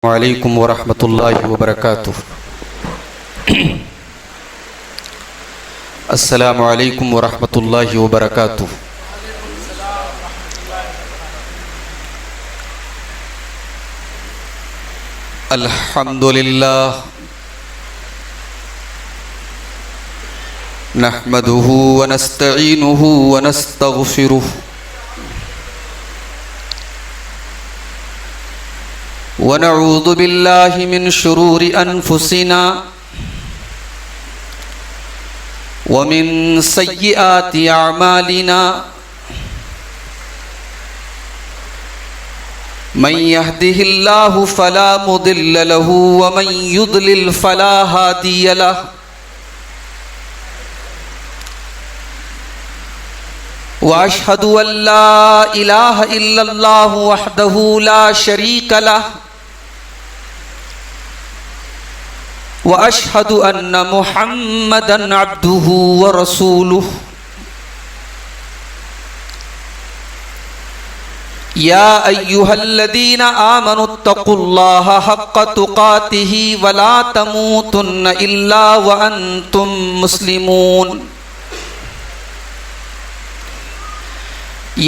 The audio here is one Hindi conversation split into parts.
वालेकुम वरहमतुल्लाहि वबरकातुह। अस्सलामु अलैकुम वरहमतुल्लाहि वबरकातुह। अल्हम्दुलिल्लाह नहमदुहु व नस्तईनुहु व नस्तगफिरुह व नऊज़ु बिल्लाहि मिन शुरूरि अनफुसिना व मिन सय्यिआति अअमालिना मन यहदिहिल्लाहु फला मुदिल्ल लहु व मन युद्लिल फला हादिय लहु व अशहदु अल्ला इलाहा इल्लल्लाहु वहदहु ला शरीक लहु व अशहदु अन्न मुहम्मदन अब्दुहु व रसूलुहु। या अय्युहल्लज़ीना आमनुत्तक़ुल्लाहा हक़्क़ तुक़ातिही व ला तमूतुन्न इल्ला व अंतुम मुस्लिमून।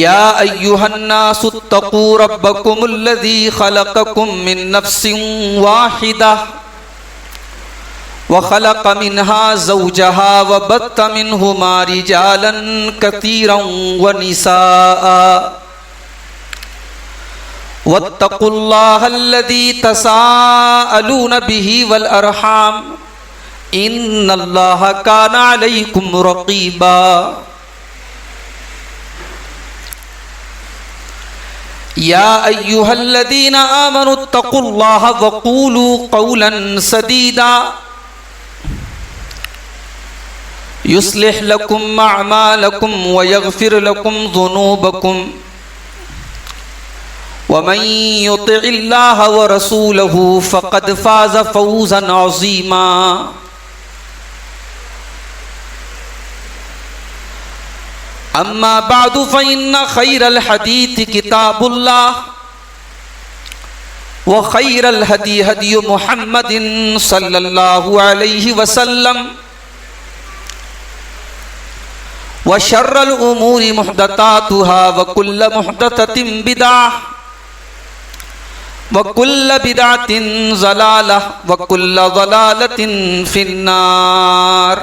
या अय्युहन्नासुत्तक़ू रब्बकुमुल्लज़ी ख़लक़कुम मिन नफ़्सिन वाहिदा व ख़लक़ मिन्हा ज़ौजहा व बत्त मिन्हुमा रिजालन कसीरन व निसाअ वत्तक़ुल्लाहल्लज़ी तसाअलून बिही वल अरहाम इन्नल्लाहा काना अलैकुम रक़ीबा। या अय्युहल्लज़ीना आमनुत्तक़ुल्लाहा व क़ूलू क़ौलन सदीदा युस्लिह लकुम अअमालकुम व यग़फ़िर लकुम ज़ुनूबकुम व मन युतिइल्लाह व रसूलहु फ़क़द फ़ाज़ फ़ौज़न अज़ीमा। अम्मा बादु फ़इन्न ख़ैरल हदीस किताबुल्लाह व ख़ैरल हदी हदी मुहम्मदिन सल्लल्लाहु अलैहि वसल्लम व शर्रल उमूरि मुहदसातुहा व कुल्ल मुहदसतिन बिदअह व कुल्ल बिदअतिन ज़लालह व कुल्ल ज़लालतिन फिन्नार।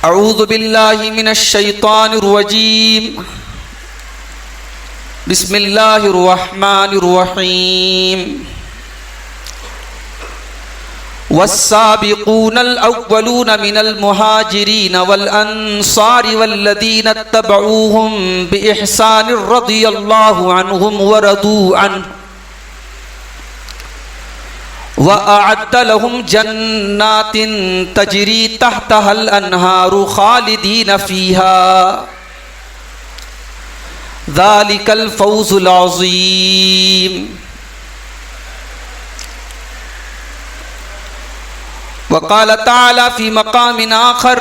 अऊज़ु बिल्लाहि मिनश शैतानिर रजीम। बिस्मिल्लाहिर रहमानिर रहीम। वस्साबिक़ूनल अव्वलून मिनल मुहाजिरीन वल अंसारि वल्लज़ीना इत्तबऊहुम बिइहसानिर रज़ियल्लाहु अन्हुम व रदू अन्हु व अअद्द लहुम जन्नातिन तजरी तहतहल अन्हारु खालिदीन फ़ीहा ज़ालिकल फ़ौज़ुल अज़ीम। वक़ाल तआला फ़ी मक़ामिन आख़र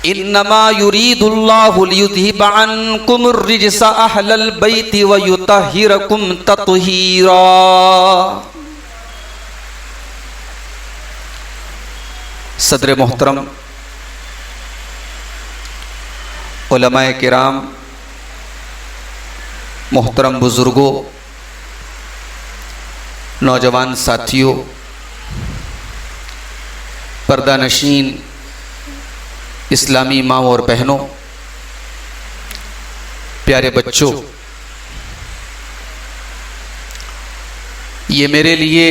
इन्नमा युरीदुल्लाहु लियुज़हिबा अन्कुमुर रिज्स अहलल बैति व युतहिरकुम तत्हीरा। सदर मोहतरम, उलमाए किराम, मोहतरम बुज़ुर्गों, नौजवान साथियों, पर्दा नशीन इस्लामी माँ और बहनों, प्यारे बच्चों, ये मेरे लिए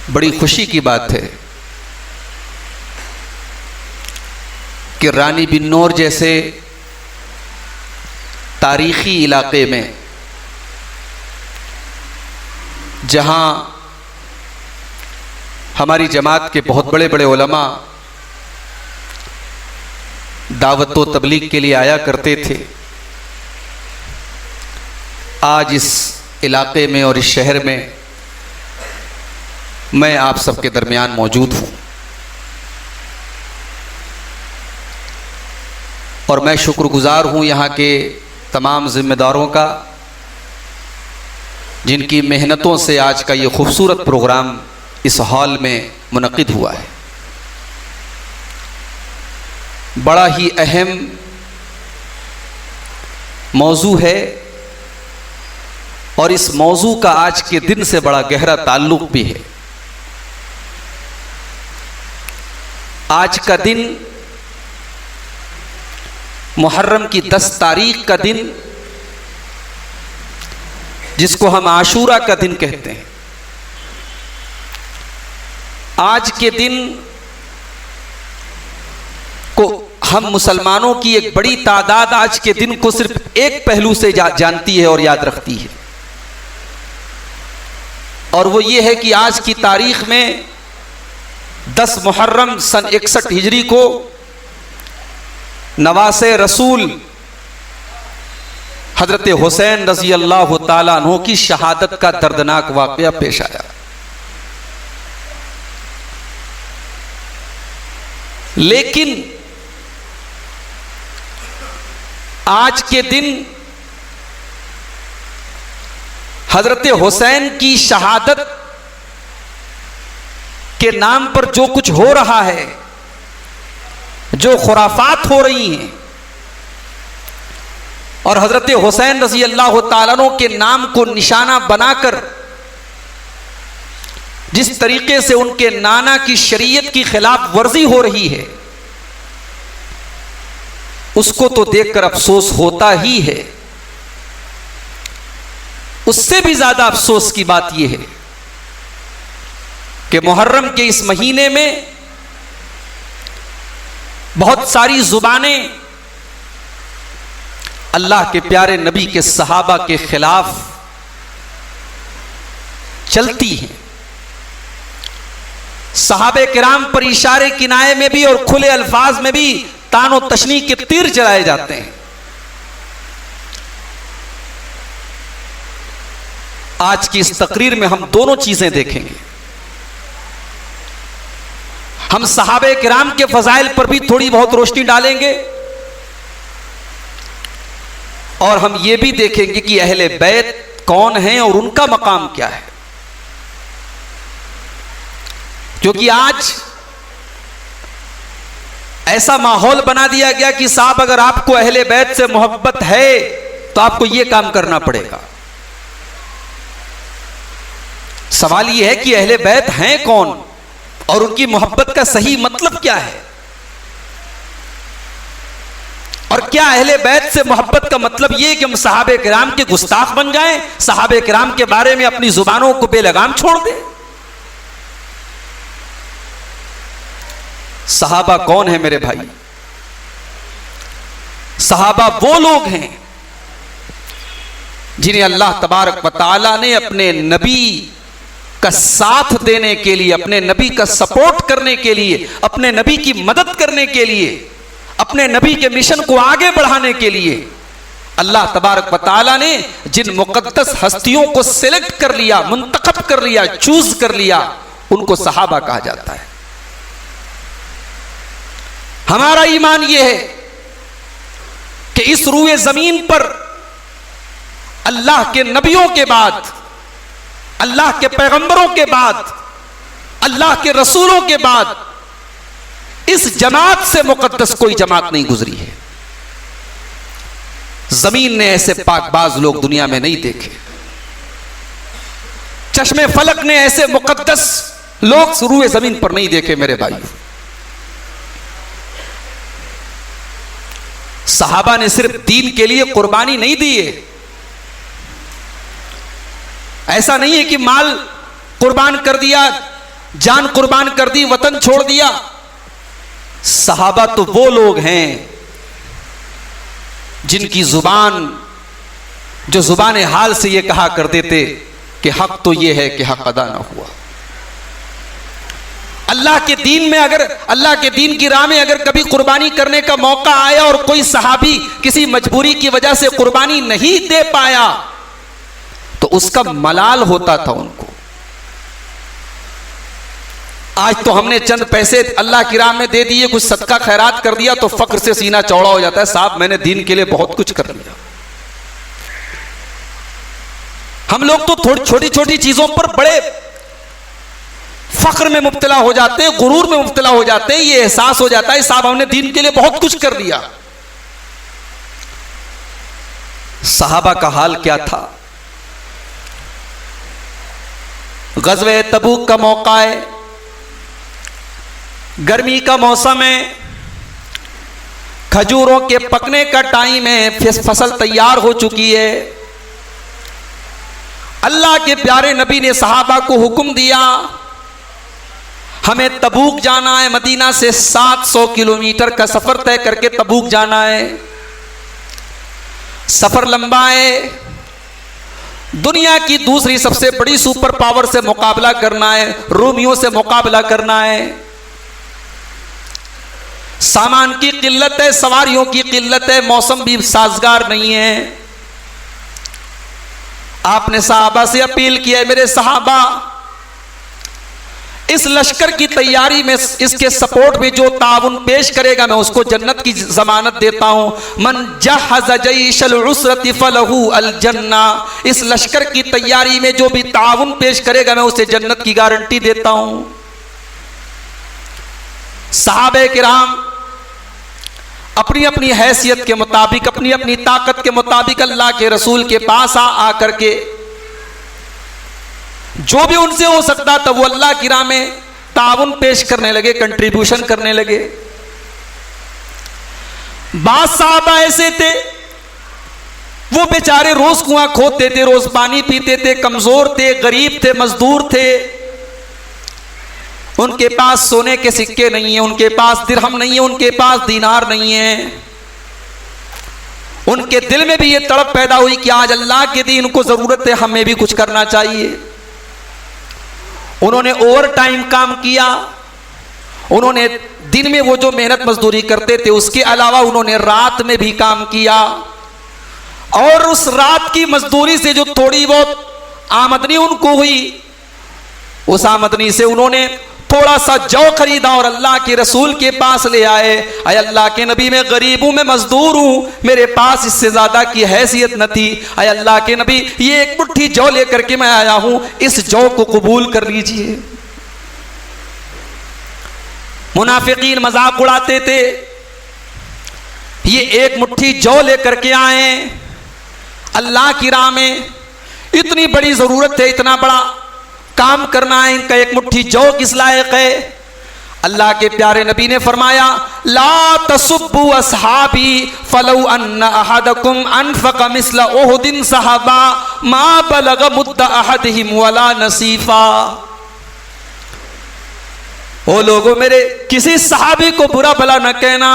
बड़ी खुशी की बात है कि रानी बिन्नौर जैसे तारीख़ी इलाक़े में, जहाँ हमारी जमात के बहुत बड़े बड़े उलमा दावत व तबलीग के लिए आया करते थे, आज इस इलाक़े में और इस शहर में मैं आप सबके दरमियान मौजूद हूँ। और मैं शुक्रगुजार हूँ यहाँ के तमाम ज़िम्मेदारों का, जिनकी मेहनतों से आज का ये खूबसूरत प्रोग्राम इस हॉल में मुनक़िद हुआ है। बड़ा ही अहम मौजू है और इस मौजू का आज के दिन से बड़ा गहरा ताल्लुक़ भी है। आज का दिन मुहर्रम की 10 तारीख का दिन, जिसको हम आशूरा का दिन कहते हैं। आज के दिन को हम मुसलमानों की एक बड़ी तादाद आज के दिन को सिर्फ एक पहलू से जानती है और याद रखती है, और वो ये है कि आज की तारीख में 10 मुहर्रम सन 61 हिजरी को नवासे रसूल हजरत हुसैन रजी अल्लाह ताला अन्हु की शहादत का दर्दनाक वाक़या पेश आया। लेकिन आज के दिन हजरत हुसैन की शहादत के नाम पर जो कुछ हो रहा है, जो खुराफात हो रही हैं, और हजरत हुसैन रजी अल्लाह ताला अन्हु के नाम को निशाना बनाकर जिस तरीके से उनके नाना की शरीयत की खिलाफ वर्जी हो रही है, उसको तो देखकर अफसोस होता ही है। उससे भी ज्यादा अफसोस की बात यह है कि मुहर्रम के इस महीने में बहुत सारी जुबानें अल्लाह के प्यारे नबी के सहाबा के खिलाफ चलती हैं। सहाबे किराम पर इशारे किनाए में भी और खुले अल्फाज में भी तानो तशनी के तीर चलाए जाते हैं। आज की इस तकरीर में हम दोनों चीजें देखेंगे। हम सहाबे किराम के फजाइल पर भी थोड़ी बहुत रोशनी डालेंगे, और हम ये भी देखेंगे कि अहले बैत कौन हैं और उनका मकाम क्या है। क्योंकि आज ऐसा माहौल बना दिया गया कि साहब अगर आपको अहले बैत से मोहब्बत है तो आपको यह काम करना पड़ेगा। सवाल यह है कि अहले बैत हैं कौन और उनकी मोहब्बत का सही मतलब क्या है, और क्या अहले बैत से मोहब्बत का मतलब यह कि हम सहाबे किराम के गुस्ताख बन जाएं, सहाबे किराम के बारे में अपनी जुबानों को बेलगाम छोड़ दें। सहाबा कौन है मेरे भाई? सहाबा वो लोग हैं जिन्हें अल्लाह तबारक व तआला ने अपने नबी का साथ देने के लिए, अपने नबी का सपोर्ट करने के लिए, अपने नबी की मदद करने के लिए, अपने नबी के मिशन को आगे बढ़ाने के लिए अल्लाह तबारक व तआला ने जिन मुकद्दस हस्तियों को सिलेक्ट कर लिया, मुंतखब कर लिया, चूज कर लिया, उनको सहाबा कहा जाता है। हमारा ईमान यह है कि इस रूए जमीन पर अल्लाह के नबियों के बाद, अल्लाह के पैगंबरों के बाद, अल्लाह के रसूलों के बाद इस जमात से मुकद्दस कोई जमात नहीं गुजरी है। जमीन ने ऐसे पाकबाज लोग दुनिया में नहीं देखे। चश्मे फलक ने ऐसे मुकद्दस लोग रूए जमीन पर नहीं देखे मेरे भाइयों। सहाबा ने सिर्फ दीन के लिए कुर्बानी नहीं दी है। ऐसा नहीं है कि माल कुर्बान कर दिया, जान कुर्बान कर दी, वतन छोड़ दिया। सहाबा तो वो लोग हैं जिनकी जुबान, जो जुबान हाल से ये कहा करते थे कि हक तो ये है कि हक अदा ना हुआ। अल्लाह के दीन में, अगर अल्लाह के दीन की राह में अगर कभी कुर्बानी करने का मौका आया और कोई सहाबी किसी मजबूरी की वजह से कुर्बानी नहीं दे पाया तो उसका मलाल होता था उनको। आज तो हमने चंद पैसे अल्लाह की राह में दे दिए, कुछ सदका खैरात कर दिया तो फक्र से सीना चौड़ा हो जाता है, साहब मैंने दीन के लिए बहुत कुछ कर लिया। हम लोग तो थोड़ी छोटी छोटी चीजों पर बड़े फख्र में मुब्तला हो जाते हैं, गुरूर में मुब्तला हो जाते हैं, ये एहसास हो जाता है साहब हमने दीन के लिए बहुत कुछ कर लिया। सहाबा का हाल क्या था? गज़वे तबूक का मौका है, गर्मी का मौसम है, खजूरों के पकने का टाइम है, फसल तैयार हो चुकी है। अल्लाह के प्यारे नबी ने सहाबा को हुक्म दिया हमें तबूक जाना है, मदीना से 700 किलोमीटर का सफर तय करके तबूक जाना है। सफर लंबा है, दुनिया की दूसरी सबसे बड़ी सुपर पावर से मुकाबला करना है, रोमियों से मुकाबला करना है। सामान की किल्लत है, सवारियों की किल्लत है, मौसम भी साजगार नहीं है। आपने सहाबा से अपील किया है, मेरे सहाबा इस लश्कर की तैयारी में, इसके सपोर्ट में जो ताउन पेश करेगा मैं उसको जन्नत की जमानत देता हूं। मन जहज़ जैशल उसरति फलहू अल जन्ना, इस लश्कर की तैयारी में जो भी ताउन पेश करेगा मैं उसे जन्नत की गारंटी देता हूं। सहाबे किराम अपनी अपनी हैसियत के मुताबिक, अपनी अपनी ताकत के मुताबिक अल्लाह के रसूल के पास आकर के जो भी उनसे हो सकता था वो अल्लाह की राह में ताउन पेश करने लगे, कंट्रीब्यूशन करने लगे। बात साहबा ऐसे थे वो बेचारे रोज कुआं खोदते थे, रोज पानी पीते थे, कमजोर थे, गरीब थे, मजदूर थे, उनके पास सोने के सिक्के नहीं है, उनके पास दिरहम नहीं है, उनके पास दीनार नहीं है। उनके दिल में भी ये तड़प पैदा हुई कि आज अल्लाह के दीन को जरूरत है, हमें भी कुछ करना चाहिए। उन्होंने ओवर टाइम काम किया, उन्होंने दिन में वो जो मेहनत मजदूरी करते थे उसके अलावा उन्होंने रात में भी काम किया, और उस रात की मजदूरी से जो थोड़ी बहुत आमदनी उनको हुई उस आमदनी से उन्होंने थोड़ा सा जौ खरीदा और अल्लाह के रसूल के पास ले आए। अय अल्लाह के नबी, मैं गरीब हूं, मैं मजदूर हूं, मेरे पास इससे ज्यादा की हैसियत न थी। अय अल्लाह के नबी, ये एक मुट्ठी जौ लेकर के मैं आया हूं, इस जौ को कबूल कर लीजिए। मुनाफिकीन मजाक उड़ाते थे, ये एक मुट्ठी जौ लेकर के आए अल्लाह की राह में, इतनी बड़ी जरूरत है, इतना बड़ा काम करना है, इनका एक मुट्ठी जौ किस लायक है? अल्लाह के प्यारे नबी ने फरमाया, ला तसुब्बु अस्हाबी फलौ अन्न अहदकुम अनफक़ मिस्ल उहुदिन सहाबा मा बलग मुद्द अहदिहिम वला नसीफा। ओ लोगों, मेरे किसी सहाबी को बुरा भला न कहना,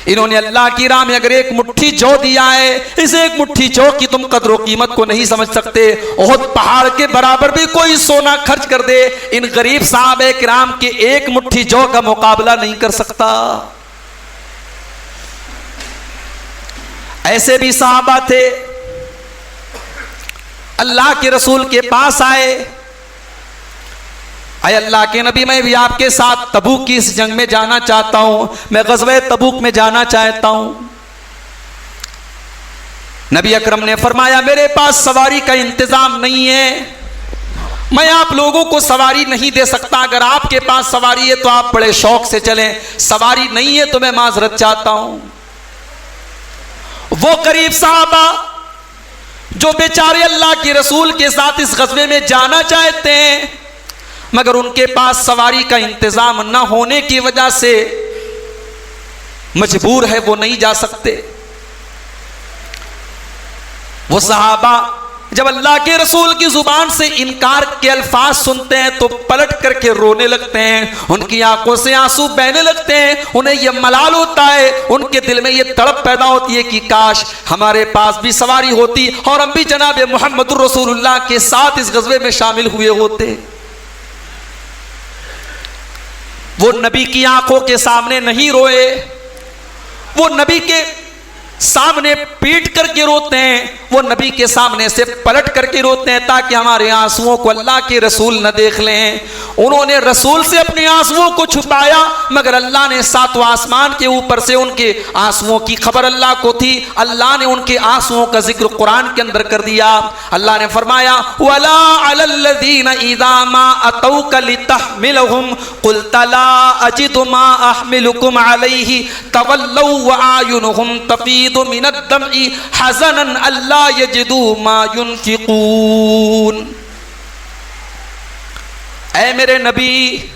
इन्होंने अल्लाह की राह में अगर एक मुट्ठी जौ दिया है, इस एक मुट्ठी जौ की तुम कदर व कीमत को नहीं समझ सकते। ओहद पहाड़ के बराबर भी कोई सोना खर्च कर दे, इन गरीब साहबे किराम के एक मुट्ठी जौ का मुकाबला नहीं कर सकता। ऐसे भी साहबा थे, अल्लाह के रसूल के पास आए, अय अल्लाह के नबी, मैं भी आपके साथ तबूक की इस जंग में जाना चाहता हूं, मैं ग़ज़वे तबूक में जाना चाहता हूं। नबी अकरम ने फरमाया, मेरे पास सवारी का इंतजाम नहीं है, मैं आप लोगों को सवारी नहीं दे सकता। अगर आपके पास सवारी है तो आप बड़े शौक से चलें, सवारी नहीं है तो मैं माजरत चाहता हूं। वो करीब साहबा जो बेचारे अल्लाह के रसूल के साथ इस ग़ज़वे में जाना चाहते हैं, मगर उनके पास सवारी का इंतजाम न होने की वजह से मजबूर है, वो नहीं जा सकते। वो सहाबा जब अल्लाह के रसूल की जुबान से इनकार के अल्फाज सुनते हैं तो पलट करके रोने लगते हैं, उनकी आंखों से आंसू बहने लगते हैं, उन्हें यह मलाल होता है, उनके दिल में यह तड़प पैदा होती है कि काश हमारे पास भी सवारी होती और हम भी जनाब मुहम्मदुर रसूलुल्लाह के साथ इस ग़ज़वे में शामिल हुए होते। वो नबी की आंखों के सामने नहीं रोए, वो नबी के सामने पीट करके रोते हैं, वो नबी के सामने से पलट करके रोते हैं ताकि हमारे आंसुओं को अल्लाह के रसूल न देख लें। उन्होंने रसूल से अपने आंसुओं को छुपाया, मगर अल्लाह ने सातवां आसमान के ऊपर से उनके आंसुओं की खबर अल्लाह को थी। अल्लाह ने उनके आंसुओं का जिक्र कुरान के अंदर कर दिया। अल्लाह ने फरमाया वला अलल्लज़ीना इज़ा मा अतौका लितहमिलहुम क़ुल्त ला अजिदु मा अहमिलुकुम अलैहि तवल्लौ व आयुनुहुम तफीदु मिनद्दमइ हज़नन अल्ला यजिदु मा युनफिकून। ऐ मेरे नबी,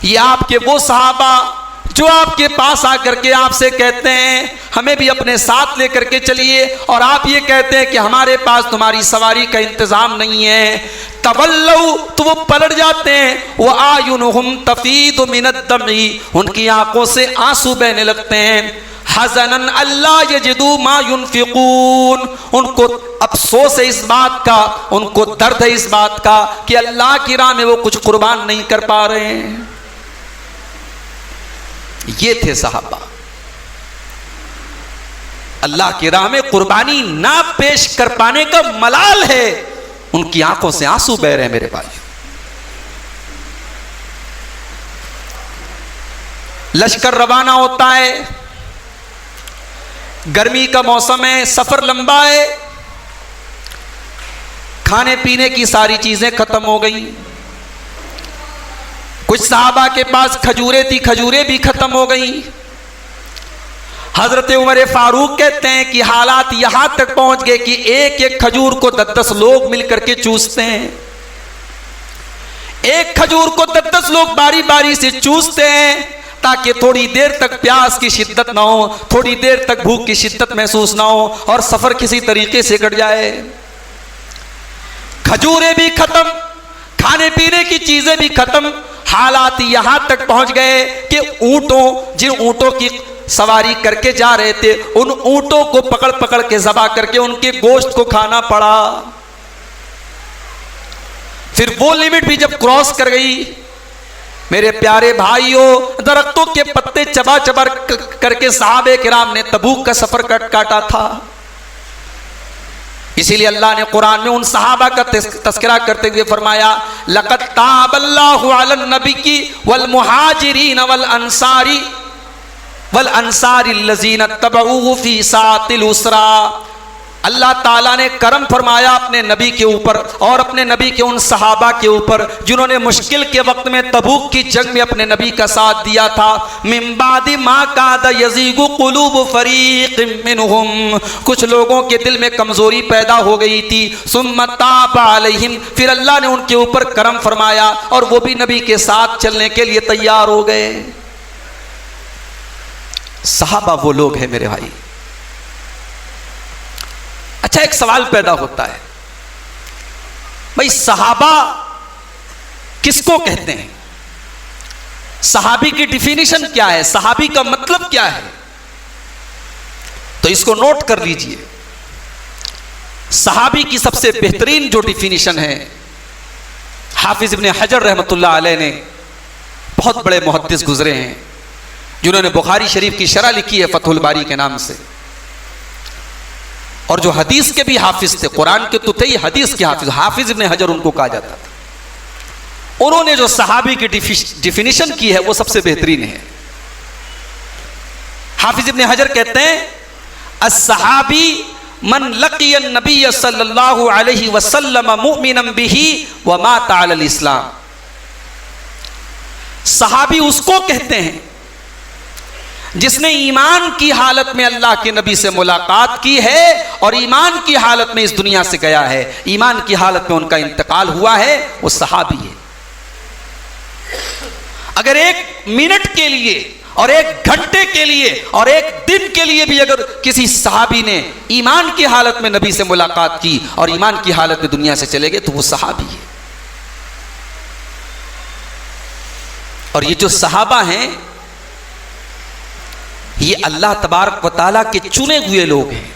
ये आपके वो सहाबा जो आपके पास आकर के आपसे कहते हैं हमें भी अपने साथ लेकर के चलिए, और आप ये कहते हैं कि हमारे पास तुम्हारी सवारी का इंतजाम नहीं है। तवल्लौ, तो वो पलट जाते हैं। वो आयुनुहुम तफीदु मिनद्दमइ, उनकी आंखों से आंसू बहने लगते हैं। हज़नन अल्ला यजिदु मा युनफिकून, उनको अफसोस है इस बात का, उनको दर्द है इस बात का कि अल्लाह की राह में वो कुछ कुर्बान नहीं कर पा रहे हैं। ये थे सहाबा, अल्लाह की राह में कुर्बानी ना पेश कर पाने का मलाल है, उनकी आंखों से आंसू बह रहे हैं। मेरे भाई, लश्कर रवाना होता है, गर्मी का मौसम है, सफर लंबा है, खाने पीने की सारी चीजें खत्म हो गई। कुछ सहाबा के पास खजूरें थी, खजूरें भी खत्म हो गई। हजरत उमर फारूक कहते हैं कि हालात यहां तक पहुंच गए कि एक एक खजूर को 10-10 लोग मिलकर के चूसते हैं। एक खजूर को 10-10 लोग बारी बारी से चूसते हैं ताकि थोड़ी देर तक प्यास की शिद्दत ना हो, थोड़ी देर तक भूख की शिद्दत महसूस ना हो और सफर किसी तरीके से कट जाए। खजूरें भी खत्म, खाने पीने की चीजें भी खत्म। हालात यहां तक पहुंच गए कि ऊंटों, जिन ऊंटों की सवारी करके जा रहे थे, उन ऊंटों को पकड़ पकड़ के ज़बा करके उनके गोश्त को खाना पड़ा। फिर वो लिमिट भी जब क्रॉस कर गई, मेरे प्यारे भाइयों, दरख्तों के पत्ते चबा चबा करके सहाबे किराम ने तबूक का सफर काटा था। इसीलिए अल्लाह ने कुरान में उन सहाबा का तस्करा करते हुए फरमाया लक़द ताबल्लाहु अलन नबी वल मुहाजिरीन वल अंसारी लज़ीना तबऊहु फी सातिल उसरा। अल्लाह ताला ने करम फरमाया अपने नबी के ऊपर और अपने नबी के उन सहाबा के ऊपर जिन्होंने मुश्किल के वक्त में तबूक की जंग में अपने नबी का साथ दिया था। मिन बादि मा कादा यज़ीगु कुलूब फरीक़िम मिनहुम, कुछ लोगों के दिल में कमजोरी पैदा हो गई थी। सुम्मा ताबा अलैहिम, फिर अल्लाह ने उनके ऊपर करम फरमाया और वो भी नबी के साथ चलने के लिए तैयार हो गए। सहाबा वो लोग हैं मेरे भाई। अच्छा, एक सवाल पैदा होता है, भाई सहाबा किसको कहते हैं? सहाबी की डिफिनीशन क्या है? सहाबी का मतलब क्या है? तो इसको नोट कर लीजिए। सहाबी की सबसे बेहतरीन जो डिफिनीशन है, हाफिज इब्ने हजर रहमतुल्लाह अलैह ने, बहुत बड़े मुहद्दिस गुजरे हैं जिन्होंने बुखारी शरीफ की शरह लिखी है फतहुल बारी के नाम से, और जो हदीस के भी हाफिज थे, कुरान के तो थे ही, हदीस के हाफिज, हाफिज इब्ने हजर उनको कहा जाता था। उन्होंने जो सहाबी की डिफिनीशन की है वो सबसे बेहतरीन है। हाफिज इब्ने हजर कहते हैं अस्सहाबी मन लक़िय नबी सल्लल्लाहु अलैहि वसल्लम मुमिनन बिही व माता अलल इस्लाम। सहाबी उसको कहते हैं जिसने ईमान की हालत में अल्लाह के नबी से मुलाकात की है और ईमान की हालत में इस दुनिया से गया है, ईमान की हालत में उनका इंतकाल हुआ है, वो सहाबी है। अगर एक मिनट के लिए और एक घंटे के लिए और एक दिन के लिए भी अगर किसी सहाबी ने ईमान की हालत में नबी से मुलाकात की और ईमान की हालत में दुनिया से चले गए तो वो सहाबी है। और ये जो सहाबा हैं ये अल्लाह तबारक व तआला के चुने हुए लोग हैं।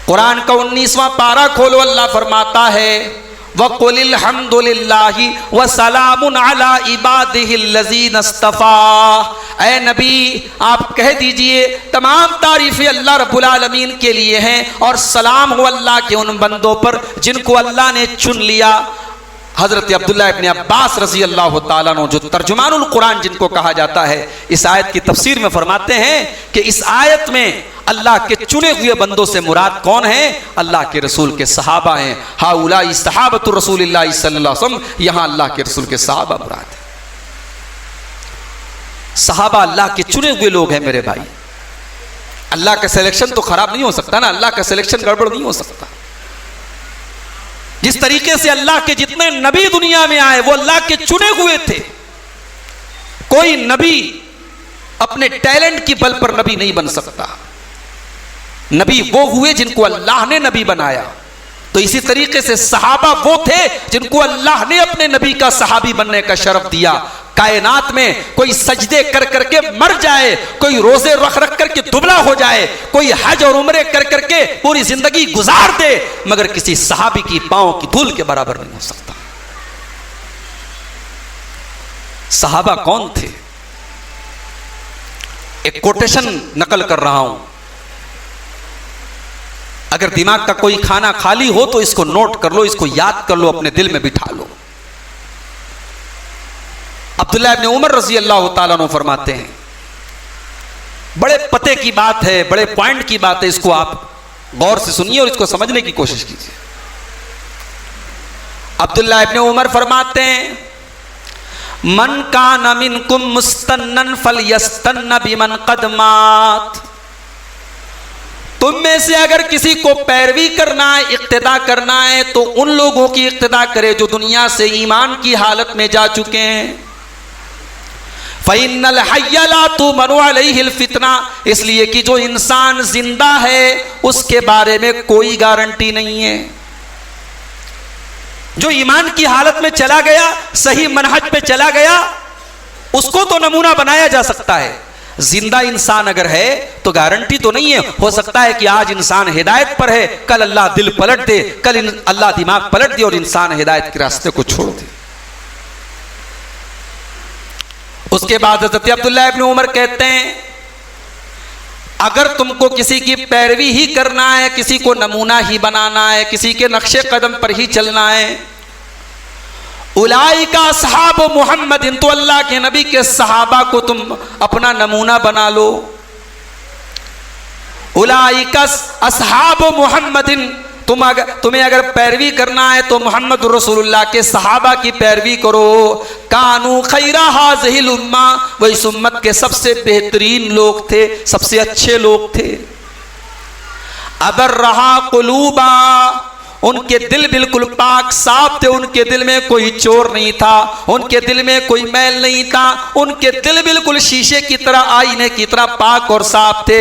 कुरान का 19वां पारा खोलो, अल्लाह फरमाता है वक़ुलिल हम्दुलिल्लाहि व सलामुन अला इबादिहिल्लज़ीना इस्तफ़ा। ऐ नबी आप कह दीजिए तमाम तारीफ़ें अल्लाह रब्बुल आलमीन के लिए हैं और सलाम हो अल्लाह के उन बंदों पर जिनको अल्लाह ने चुन लिया। हज़रत अब्दुल्लाह इब्न अब्बास रज़ी अल्लाह ताला अन्हु जो तर्जुमानुल कुरान जिनको कहा जाता है, इस आयत की तफसीर में फरमाते हैं कि इस आयत में अल्लाह के चुने हुए बंदों से मुराद कौन है? अल्लाह के रसूल के सहाबा हैं। हाउलाई सहाबतु रसूलिल्लाह सल्लल्लाहु अलैहि वसल्लम, यहाँ अल्लाह के रसूल के सहाबा मुराद है। सहाबा अल्लाह के चुने हुए लोग हैं मेरे भाई। अल्लाह का सिलेक्शन तो खराब नहीं हो सकता ना, अल्लाह का सिलेक्शन गड़बड़ नहीं हो सकता। जिस तरीके से अल्लाह के जितने नबी दुनिया में आए वो अल्लाह के चुने हुए थे। कोई नबी अपने टैलेंट की बल पर नबी नहीं बन सकता। नबी वो हुए जिनको अल्लाह ने नबी बनाया। तो इसी तरीके से सहाबा वो थे जिनको अल्लाह ने अपने नबी का सहाबी बनने का शरफ दिया। कायनात में कोई सजदे कर करके मर जाए, कोई रोजे रख रख करके दुबला हो जाए, कोई हज और उम्रे कर करके पूरी जिंदगी गुजार दे, मगर किसी सहाबी की पांव की धूल के बराबर नहीं हो सकता। सहाबा कौन थे? एक कोटेशन नकल कर रहा हूं, अगर दिमाग का कोई खाना खाली हो तो इसको नोट कर लो, इसको याद कर लो, अपने दिल में बिठा लो। अब्दुल्लाह इब्न उमर रज़ी अल्लाह ताला अन्हु फरमाते हैं, बड़े पते की बात है, बड़े पॉइंट की बात है, इसको आप गौर से सुनिए और इसको समझने की कोशिश कीजिए। अब्दुल्लाह इब्न उमर फरमाते हैं, मन कान मिनकुम मुस्तन्नन फलयस्तन्न बिमन क़द मात। तुम में से अगर किसी को पैरवी करना है, इक्तिदा करना है, तो उन लोगों की इक्तिदा करे जो दुनिया से ईमान की हालत में जा चुके हैं। फ़इन्नल हय्य ला तुमनु अलैहिल फितना, इसलिए कि जो इंसान जिंदा है उसके बारे में कोई गारंटी नहीं है। जो ईमान की हालत में चला गया, सही मनहज पे चला गया, उसको तो नमूना बनाया जा सकता है। जिंदा इंसान अगर है तो गारंटी तो नहीं है। हो सकता है कि आज इंसान हिदायत पर है, कल अल्लाह दिल पलट दे, कल अल्लाह दिमाग पलट दे और इंसान हिदायत के रास्ते को छोड़ दे। उसके बाद हज़रत अब्दुल्लाह इब्न उमर कहते हैं, अगर तुमको किसी की पैरवी ही करना है, किसी को नमूना ही बनाना है, किसी के नक्शे कदम पर ही चलना है, उलाइका असहाब मुहम्मदिन, तो अल्लाह के नबी के सहाबा को तुम अपना नमूना बना लो। उलाइका असहाब मुहम्मदिन, तुम्हें अगर पैरवी करना है तो मोहम्मद रसूलुल्लाह के सहाबा की पैरवी करो। कानू खैरा हाज़िहिल उम्मा, वह इस उम्मत के सबसे बेहतरीन लोग थे, सबसे अच्छे लोग थे। अबर रहा कुलूबा, उनके दिल बिल्कुल पाक साफ थे, उनके दिल में कोई चोर नहीं था, उनके दिल में कोई मैल नहीं था, उनके दिल बिल्कुल शीशे की तरह, आईने की तरह पाक और साफ थे।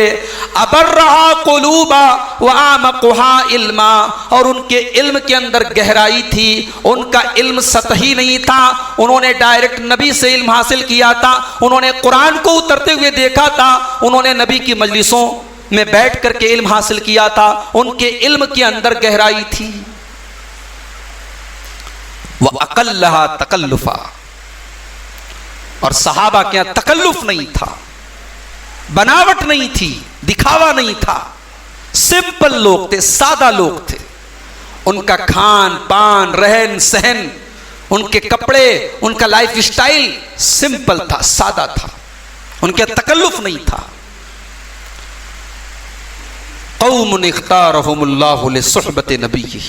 अबर रहा कुलूबा व आमकुहा इल्मा, और उनके इल्म के अंदर गहराई थी, उनका इल्म सतही नहीं था, उन्होंने डायरेक्ट नबी से इल्म हासिल किया था, उन्होंने कुरान को उतरते हुए देखा था, उन्होंने नबी की मजलिसों में बैठ करके इल्म हासिल किया था, उनके इल्म के अंदर गहराई थी। वह अकल्लहा तकल्लुफा, और सहाबा के यहां तकल्लुफ नहीं था, बनावट नहीं थी, दिखावा नहीं था, सिंपल लोग थे, सादा लोग थे। उनका खान पान, रहन सहन, उनके कपड़े, उनका लाइफ स्टाइल सिंपल था, सादा था, उनके तकल्लुफ नहीं था। कौमुन इख्तारहुमुल्लाहु लिसुहबति नबिय्यि,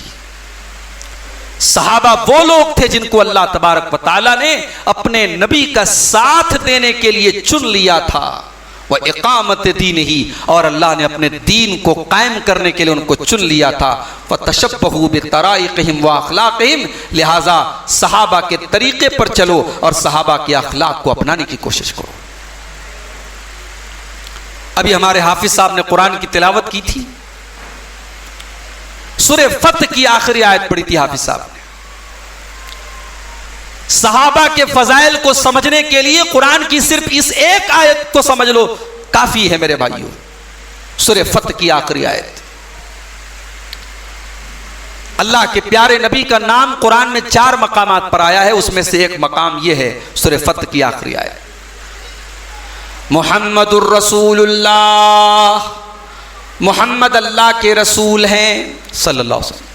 सहाबा वो लोग थे जिनको अल्लाह तबारक व तआला ने अपने नबी का साथ देने के लिए चुन लिया था। वह इकामत दीन ही, और अल्लाह ने अपने दीन को कायम करने के लिए उनको चुन लिया था। फतशब्बहू बितराइक़िहिम व अखलाक़िहिम, लिहाजा सहाबा के तरीके पर चलो और सहाबा के अखलाक को अपनाने की कोशिश करो। अभी हमारे हाफिज साहब ने कुरान की तिलावत की थी, सूरह फतह की आखिरी आयत पढ़ी थी हाफिज साहब ने। सहाबा के फजाइल को समझने के लिए कुरान की सिर्फ इस एक आयत को समझ लो, काफी है मेरे भाइयों। सूरह फतह की आखिरी आयत, अल्लाह के प्यारे नबी का नाम कुरान में 4 मकामात पर आया है, उसमें से एक मकाम यह है सूरह फतह की आखिरी आयत, मुहम्मदुर रसूलुल्लाह, मोहम्मद अल्लाह के रसूल हैं सल्लल्लाहु अलैहि वसल्लम।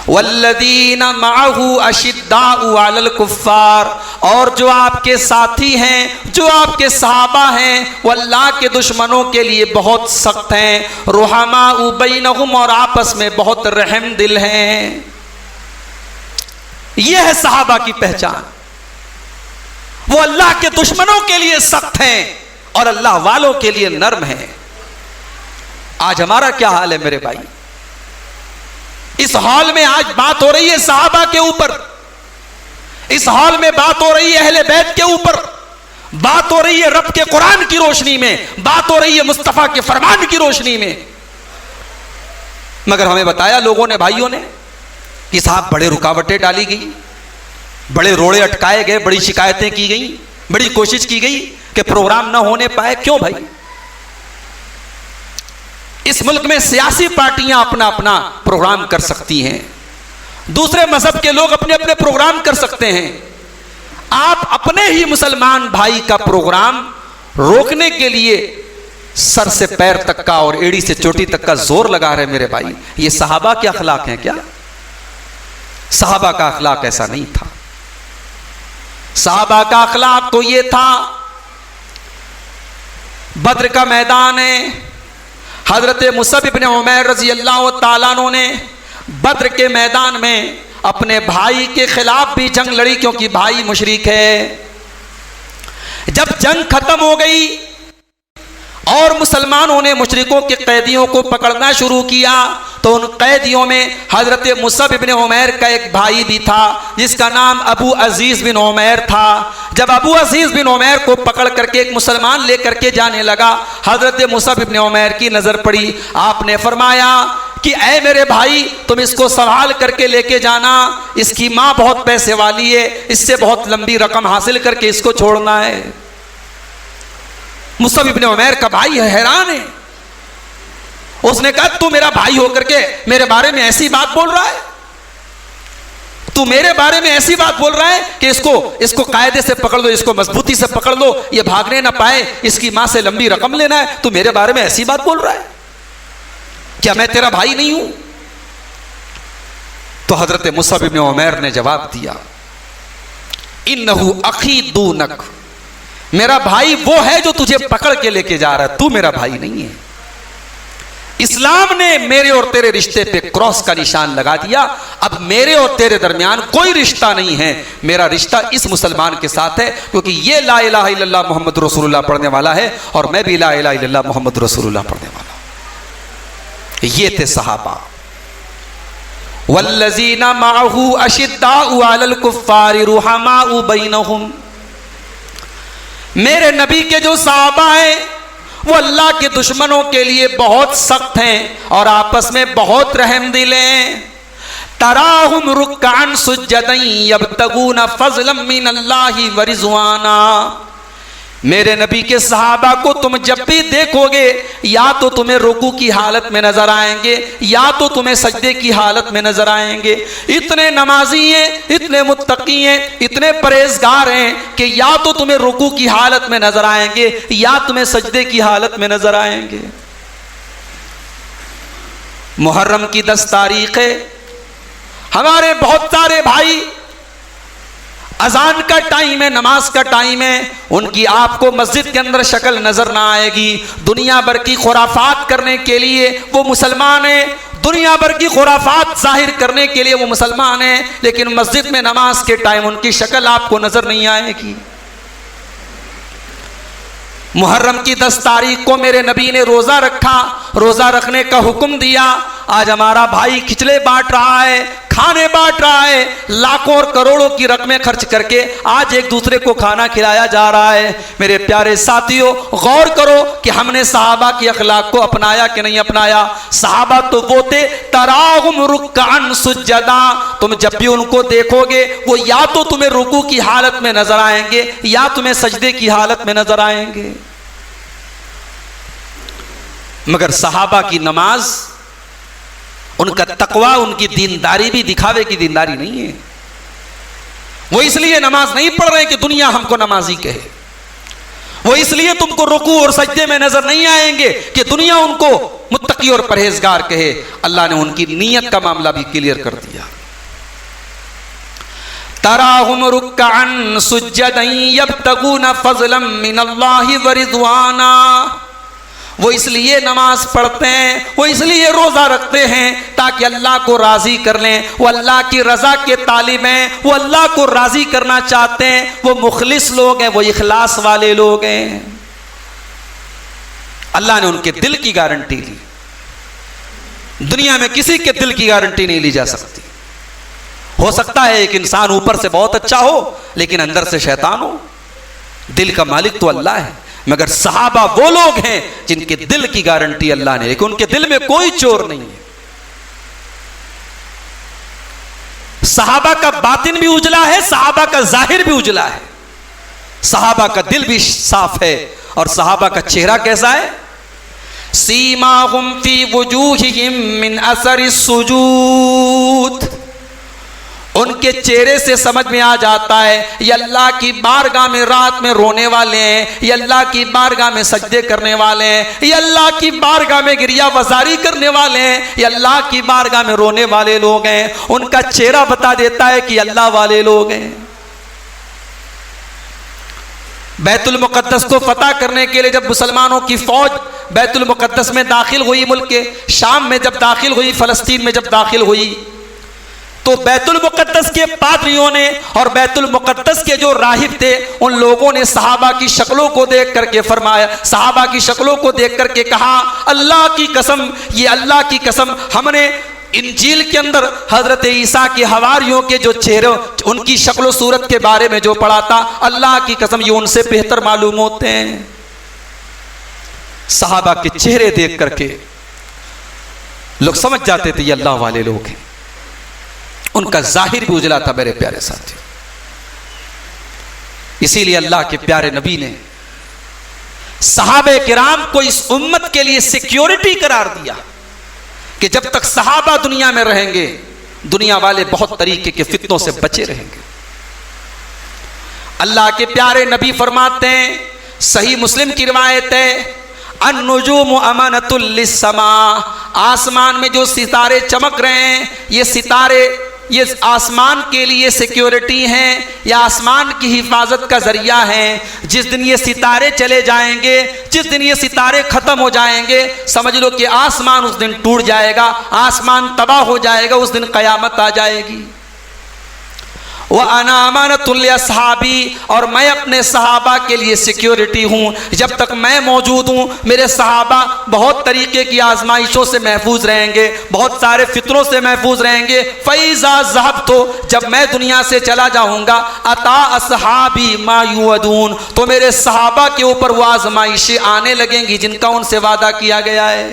वल्लदीना मअहु अशिद्दाउ अलल कुफ्फार, और जो आपके साथी हैं, जो आपके सहाबा हैं, वो अल्लाह के दुश्मनों के लिए बहुत सख्त हैं। रुहमाउ बैनहुम, और आपस में बहुत रहम दिल हैं। यह है सहाबा की पहचान। वो अल्लाह के दुश्मनों के लिए सख्त हैं और अल्लाह वालों के लिए नर्म हैं। आज हमारा क्या हाल है मेरे भाई? इस हॉल में आज बात हो रही है सहाबा के ऊपर, इस हॉल में बात हो रही है अहले बैत के ऊपर, बात हो रही है रब के कुरान की रोशनी में, बात हो रही है मुस्तफा के फरमान की रोशनी में। मगर हमें बताया लोगों ने, भाइयों ने, कि साहब बड़े रुकावटें डाली गई, बड़े रोड़े अटकाए गए, बड़ी शिकायतें की गई, बड़ी कोशिश की गई कि प्रोग्राम ना होने पाए। क्यों भाई? इस मुल्क में सियासी पार्टियां अपना अपना प्रोग्राम कर सकती हैं, दूसरे मजहब के लोग अपने अपने प्रोग्राम कर सकते हैं। आप अपने ही मुसलमान भाई का प्रोग्राम रोकने के लिए सर से पैर तक का और एड़ी से चोटी तक का जोर लगा रहे मेरे भाई। ये सहाबा के अखलाक हैं क्या? सहाबा का अखलाक ऐसा नहीं था। सहाबा का अखलाक तो ये था, बद्र का मैदान है, हजरत मुसअब इब्न उमैर रजी अल्लाह ताला अन्हु ने बद्र के मैदान में अपने भाई के खिलाफ भी जंग लड़ी, क्योंकि भाई मुशरिक है। जब जंग खत्म हो गई और मुसलमानों ने मुशरिकों के कैदियों को पकड़ना शुरू किया, तो उन कैदियों में हजरत मुसअब इब्न उमैर का एक भाई भी था जिसका नाम अबू अजीज बिन उमैर था। जब अबू अजीज बिन उमैर को पकड़ करके एक मुसलमान लेकर के जाने लगा, हजरत मुसअब इब्न उमैर की नजर पड़ी। आपने फरमाया कि ऐ मेरे भाई, तुम इसको संभाल करके लेके जाना, इसकी माँ बहुत पैसे वाली है, इससे बहुत लंबी रकम हासिल करके इसको छोड़ना है। मुसअब इब्न उमैर का भाई हैरान है। उसने कहा, तू मेरा भाई होकर के मेरे बारे में ऐसी बात बोल रहा है? तू मेरे बारे में ऐसी बात बोल रहा है कि इसको कायदे से पकड़ लो, इसको मजबूती से पकड़ लो, ये भागने ना पाए, इसकी मां से लंबी रकम लेना है। तू मेरे बारे में ऐसी बात बोल रहा है? क्या मैं तेरा भाई नहीं हूं? तो हजरत मुसअब इब्न उमैर ने जवाब दिया, इन्नहु अखी दूनक, मेरा भाई वो है जो तुझे पकड़ के लेके जा रहा है, तू मेरा भाई नहीं है। इस्लाम ने मेरे और तेरे रिश्ते पे क्रॉस का निशान लगा दिया। अब मेरे और तेरे दरमियान कोई रिश्ता नहीं है, मेरा रिश्ता इस मुसलमान के साथ है, क्योंकि ये ला इलाहा इल्लल्लाह मोहम्मद रसूलुल्लाह पढ़ने वाला है और मैं भी ला इलाहा इल्लल्लाह मोहम्मद रसूलुल्लाह पढ़ने वाला हूं। ये थे सहाबा। वल्लज़ीना मअहु अशिद्दाउ अलल कुफ्फारि रुहमाउ बैनहुम, मेरे नबी के जो सहाबा हैं वो अल्लाह के दुश्मनों के लिए बहुत सख्त हैं और आपस में बहुत रहम दिल हैं। तराहुम रुक्कान सुज्जदन यब्तगूना फज़लन मिनल्लाहि व रिज़वाना, मेरे नबी के सहाबा को तुम जब भी देखोगे, या तो तुम्हें रुकू की हालत में नजर आएंगे या तो तुम्हें सजदे की हालत में नजर आएंगे। इतने नमाजी हैं, इतने मुत्तकी हैं, इतने परहेजगार हैं कि या तो तुम्हें रुकू की हालत में नजर आएंगे या तुम्हें सजदे की हालत में नजर आएंगे। मुहर्रम की 10 तारीख है, हमारे बहुत सारे भाई, अजान का टाइम है, नमाज का टाइम है, उनकी आपको मस्जिद के अंदर शक्ल नजर ना आएगी। दुनिया भर की खुराफात करने के लिए वो मुसलमान है, दुनिया भर की खुराफात जाहिर करने के लिए वो मुसलमान है, लेकिन मस्जिद में नमाज के टाइम उनकी शक्ल आपको नजर नहीं आएगी। मुहर्रम की 10 तारीख को मेरे नबी ने रोजा रखा, रोजा रखने का हुक्म दिया। आज हमारा भाई खिचड़े बांट रहा है, खाने बांट रहा है, लाखों और करोड़ों की रकमें खर्च करके आज एक दूसरे को खाना खिलाया जा रहा है। मेरे प्यारे साथियों, गौर करो कि हमने सहाबा की अखलाक को अपनाया कि नहीं अपनाया। सहाबा तो वो थे तराहुम रुक्कान सुज्जदा, तुम जब भी उनको देखोगे वो या तो तुम्हें रुकू की हालत में नजर आएंगे या तुम्हें सजदे की हालत में नजर आएंगे। मगर सहाबा की नमाज, उनका तकवा, उनकी दीनदारी भी दिखावे की दीनदारी नहीं है। वो इसलिए नमाज नहीं पढ़ रहे कि दुनिया हमको नमाजी कहे, वो इसलिए तुमको रुकू और सजदे में नजर नहीं आएंगे कि दुनिया उनको मुत्तकी और परहेजगार कहे। अल्लाह ने उनकी नीयत का मामला भी क्लियर कर दिया। तराहुम रुक्कअन सुज्जदन यब्तगूना फज़लन मिनल्लाहि व रिज़वाना। वो इसलिए नमाज पढ़ते हैं, वो इसलिए रोज़ा रखते हैं ताकि अल्लाह को राज़ी कर लें। वो अल्लाह की रज़ा के तालिब हैं, वो अल्लाह को राज़ी करना चाहते हैं, वो मुखलिस लोग हैं, वो इखलास वाले लोग हैं। अल्लाह ने उनके दिल की गारंटी ली। दुनिया में किसी के दिल की गारंटी नहीं ली जा सकती। हो सकता है एक इंसान ऊपर से बहुत अच्छा हो लेकिन अंदर से शैतान हो, दिल का मालिक तो अल्लाह है। मगर सहाबा वो लोग हैं जिनके दिल की गारंटी अल्लाह ने, लेकिन उनके दिल में कोई चोर नहीं है। सहाबा का बातिन भी उजला है, सहाबा का जाहिर भी उजला है, सहाबा का दिल भी साफ है। और सहाबा का चेहरा कैसा है? सीमाहुम फी वुजूहिहिम मिन असरि सुजूद। उनके चेहरे से समझ में आ जाता है ये अल्लाह की बारगाह में रात में रोने वाले हैं, ये अल्लाह की बारगाह में सजदे करने वाले हैं, ये अल्लाह की बारगाह में गिरिया वजारी करने वाले हैं, ये अल्लाह की बारगाह में रोने वाले लोग हैं। उनका चेहरा बता देता है कि अल्लाह वाले लोग हैं। बैतुल मुकद्दस को फतह करने के लिए जब मुसलमानों की फौज बैतुल मुकद्दस में दाखिल हुई, मुल्क के शाम में जब दाखिल हुई, फलस्तीन में जब दाखिल हुई, तो बैतुल मुकद्दस के पादरियों ने और बैतुल मुकद्दस के जो राहिब थे उन लोगों ने सहाबा की शक्लों को देख करके फरमाया, सहाबा की शक्लों को देख करके कहा, अल्लाह की कसम, ये अल्लाह की कसम, हमने इंजील के अंदर हजरत ईसा के हवारियों के जो चेहरे, उनकी शक्ल सूरत के बारे में जो पढ़ा था, अल्लाह की कसम ये उनसे बेहतर मालूम होते हैं। सहाबा के चेहरे देख करके लोग समझ जाते थे ये अल्लाह वाले लोग हैं। उनका जाहिर भी उजला था मेरे प्यारे साथी। इसीलिए अल्लाह के प्यारे नबी ने सहाबे किराम को इस उम्मत के लिए सिक्योरिटी करार दिया कि जब तक सहाबा दुनिया में रहेंगे दुनिया वाले बहुत तरीके के फितनों से बचे रहेंगे। अल्लाह के प्यारे नबी फरमाते हैं, सही मुस्लिम की रिवायत है, अन्नुजूम अमानतुल लिस्समा, आसमान में जो सितारे चमक रहे हैं ये सितारे, ये आसमान के लिए सिक्योरिटी हैं, या आसमान की हिफाजत का जरिया है। जिस दिन ये सितारे चले जाएंगे, जिस दिन ये सितारे खत्म हो जाएंगे, समझ लो कि आसमान उस दिन टूट जाएगा, आसमान तबाह हो जाएगा, उस दिन कयामत आ जाएगी। वह अना अमानतुल अस्हाबी, और मैं अपने सहाबा के लिए सिक्योरिटी हूँ। जब तक मैं मौजूद हूँ मेरे सहाबा बहुत तरीके की आजमाइशों से महफूज रहेंगे, बहुत सारे फितरों से महफूज रहेंगे। फ़ैज़ा ज़हब, तो जब मैं दुनिया से चला जाऊँगा, अता अस्हाबी मा युअदून, तो मेरे सहाबा के ऊपर वो आजमाइशें आने लगेंगी जिनका उनसे वादा किया गया है।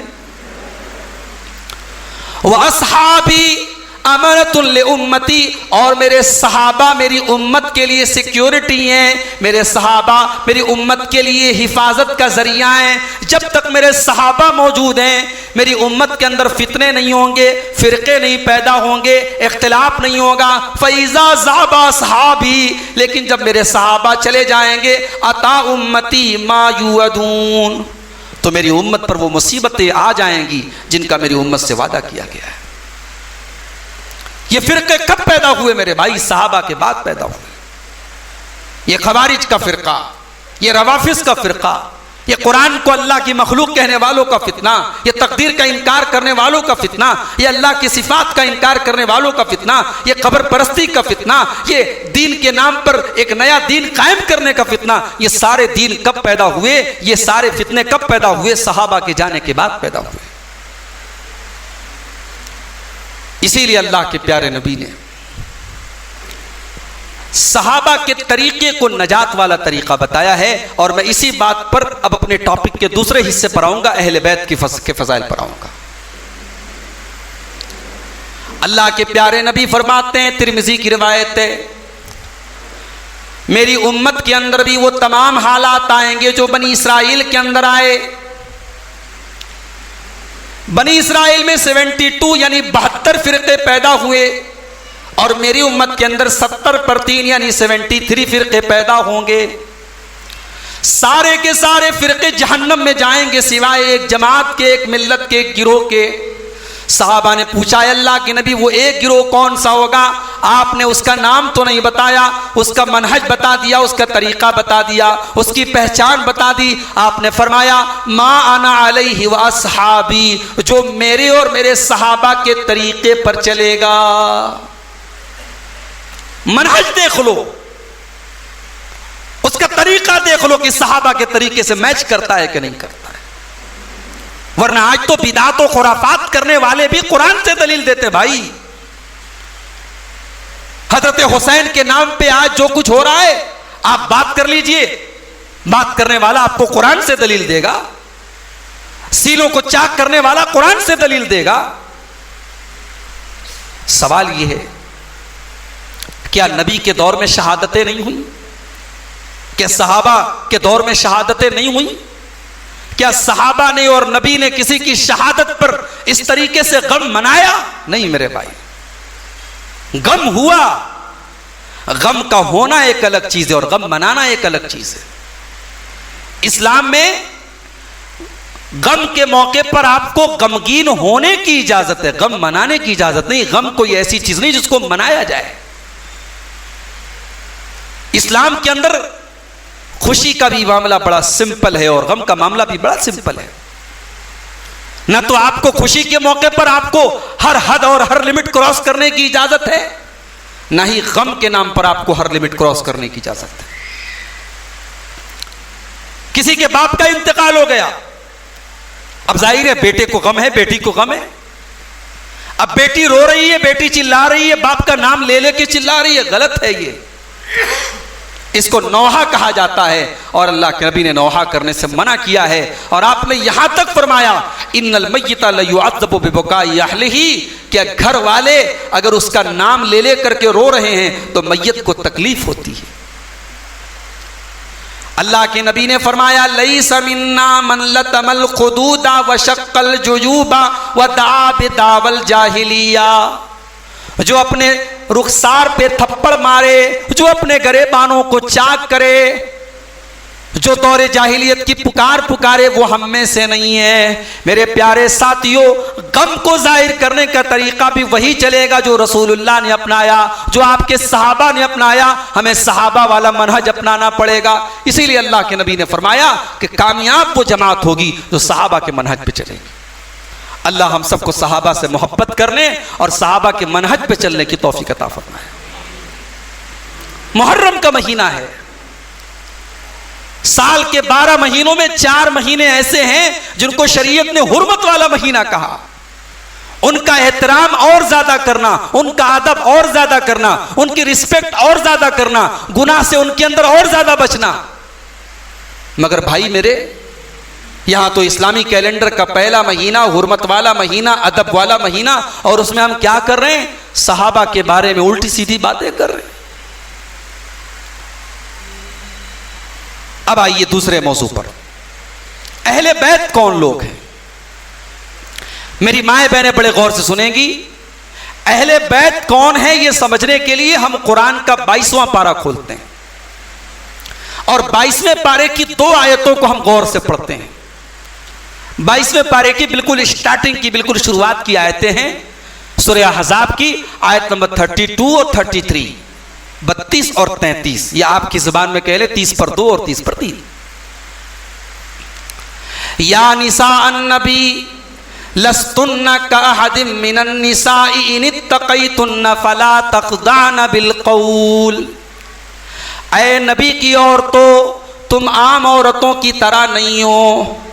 वह अस्हाबी अमानतुल उम्मती, और मेरे सहाबा मेरी उम्मत के लिए सिक्योरिटी हैं, मेरे सहाबा मेरी उम्मत के लिए हिफाजत का जरिया हैं। जब तक मेरे सहाबा मौजूद हैं मेरी उम्मत के अंदर फितने नहीं होंगे, फिरके नहीं पैदा होंगे, इख्तिलाफ नहीं होगा। फ़ैज़ा ज़ाबा सहाबी, लेकिन जब मेरे सहाबा चले जाएंगे, अता उम्मती मा युअदून, तो मेरी उम्मत पर वो मुसीबतें आ जाएंगी जिनका मेरी उम्मत से वादा किया गया है। ये फिरके कब पैदा हुए मेरे भाई? सहाबा के बाद पैदा हुए। ये खवारिज का फिरका, ये रवाफिज का फिरका, ये कुरान को अल्लाह की मखलूक कहने वालों का फितना, ये तकदीर का इनकार करने वालों का फितना, ये अल्लाह की सिफात का इनकार करने वालों का फितना, ये कब्र परस्ती का फितना, ये दीन के नाम पर एक नया दीन कायम करने का फितना, ये सारे दीन कब पैदा हुए? ये सारे फितने कब पैदा हुए? सहाबा के जाने के बाद पैदा हुए। इसीलिए अल्लाह के प्यारे नबी ने सहाबा के तरीके को नजात वाला तरीका बताया है। और मैं इसी बात पर अब अपने टॉपिक के दूसरे हिस्से पर आऊंगा, अहले बैत के फजाइल पर आऊंगा। अल्लाह के प्यारे नबी फरमाते हैं, तिरमिजी की रिवायत है, मेरी उम्मत के अंदर भी वो तमाम हालात आएंगे जो बनी इसराइल के अंदर आए। बनी इसराइल में 72 यानी 72 फिरके पैदा हुए और मेरी उम्मत के अंदर 70 पर 3 यानी 73 फिरके पैदा होंगे। सारे के सारे फिरके जहन्नम में जाएंगे सिवाय एक जमात के, एक मिल्लत के, एक गिरोह के। सहाबा ने पूछा, अल्लाह के नबी वो एक गिरोह कौन सा होगा? आपने उसका नाम तो नहीं बताया, उसका मनहज बता दिया, उसका तरीका बता दिया, उसकी पहचान बता दी। आपने फरमाया मा अना अलैहि व अस्हाबी, जो मेरे और मेरे सहाबा के तरीके पर चलेगा। मनहज देख लो, उसका तरीका देख लो कि सहाबा के तरीके से मैच करता है कि नहीं करता है। वरना आज तो बिदात और खुराफात करने वाले भी कुरान से दलील देते भाई। हजरत हुसैन के नाम पे आज जो कुछ हो रहा है आप बात कर लीजिए, बात करने वाला आपको कुरान से दलील देगा। सीलों को चाक करने वाला कुरान से दलील देगा। सवाल यह है, क्या नबी के दौर में शहादतें नहीं हुई? क्या सहाबा के दौर में शहादतें नहीं हुई? क्या सहाबा ने और नबी ने किसी की शहादत पर इस तरीके से गम मनाया? नहीं मेरे भाई, गम हुआ। गम का होना एक अलग चीज है और गम मनाना एक अलग चीज है। इस्लाम में गम के मौके पर आपको गमगीन होने की इजाजत है, गम मनाने की इजाजत नहीं। गम कोई ऐसी चीज नहीं जिसको मनाया जाए। इस्लाम के अंदर खुशी का भी मामला बड़ा सिंपल है और गम का मामला भी बड़ा सिंपल है। ना तो आपको खुशी के मौके पर आपको हर हद और हर लिमिट क्रॉस करने की इजाजत है, ना ही गम के नाम पर आपको हर लिमिट क्रॉस करने की इजाजत है। किसी के बाप का इंतकाल हो गया, अब जाहिर है बेटे को गम है, बेटी को गम है। अब बेटी रो रही है, बेटी चिल्ला रही है, बाप का नाम ले लेके चिल्ला रही है, गलत है ये। इसको नौहा कहा जाता है और अल्लाह के नबी ने नौहा करने से मना किया है। और आपने यहां तक फरमाया इन्नल मय्यिता लयुअज़्ज़बु बिबुकाइ अहलिही, क्या घर वाले अगर उसका नाम ले ले करके रो रहे हैं तो मय्यत को तकलीफ होती है। अल्लाह के नबी ने फरमाया लैसा मिन्ना मन लतमल खुदूदा व शक्कल जुजूबा व दा बिदावल जाहिलिया, जो अपने रुखसार पे थप्पड़ मारे, जो अपने गरेबानों को चाक करे, जो दौरे जाहिलियत की पुकार पुकारे, वो हम में से नहीं है। मेरे प्यारे साथियों, गम को जाहिर करने का तरीका भी वही चलेगा जो रसूलुल्लाह ने अपनाया, जो आपके सहाबा ने अपनाया। हमें सहाबा वाला मनहज अपनाना पड़ेगा। इसीलिए अल्लाह के नबी ने फरमाया कि कामयाब वो जमात होगी जो सहाबा के मनहज पे चलेगी। अल्लाह हम सबको सहाबा से मोहब्बत करने और सहाबा के मनहज पे चलने की तौफीक अता फरमाए। मुहर्रम का महीना है, साल के 12 महीनों में 4 महीने ऐसे हैं जिनको शरीयत ने हुर्मत वाला महीना कहा। उनका एहतराम और ज्यादा करना, उनका अदब और ज्यादा करना, उनकी रिस्पेक्ट और ज्यादा करना, गुनाह से उनके अंदर और ज्यादा बचना। मगर भाई मेरे, यहां तो इस्लामी कैलेंडर का पहला महीना, हुर्मत वाला महीना, अदब वाला महीना, और उसमें हम क्या कर रहे हैं? सहाबा के बारे में उल्टी सीधी बातें कर रहे हैं। अब आइए दूसरे मौजू पर, अहले बैत कौन लोग हैं? मेरी माएं बहनें बड़े गौर से सुनेंगी। अहले बैत कौन है ये समझने के लिए हम कुरान का 22वां पारा खोलते हैं और 22वें पारे की 2 आयतों को हम गौर से पढ़ते हैं। 22वें पारे की बिल्कुल स्टार्टिंग की, बिल्कुल शुरुआत की आयतें हैं सूरह अहज़ाब की, आयत नंबर 32 और 33, 32 और 33, या आपकी जुबान में कह ले 30 पर 2 और 30 पर 3। या निसा अन्नबी लस्तुन्ना कअहदिम मिनन निसाई इन इत्तक़ैतुन्ना फला तख़दान बिल क़ौल। ऐ नबी की औरतों, तुम आम औरतों की तरह नहीं हो।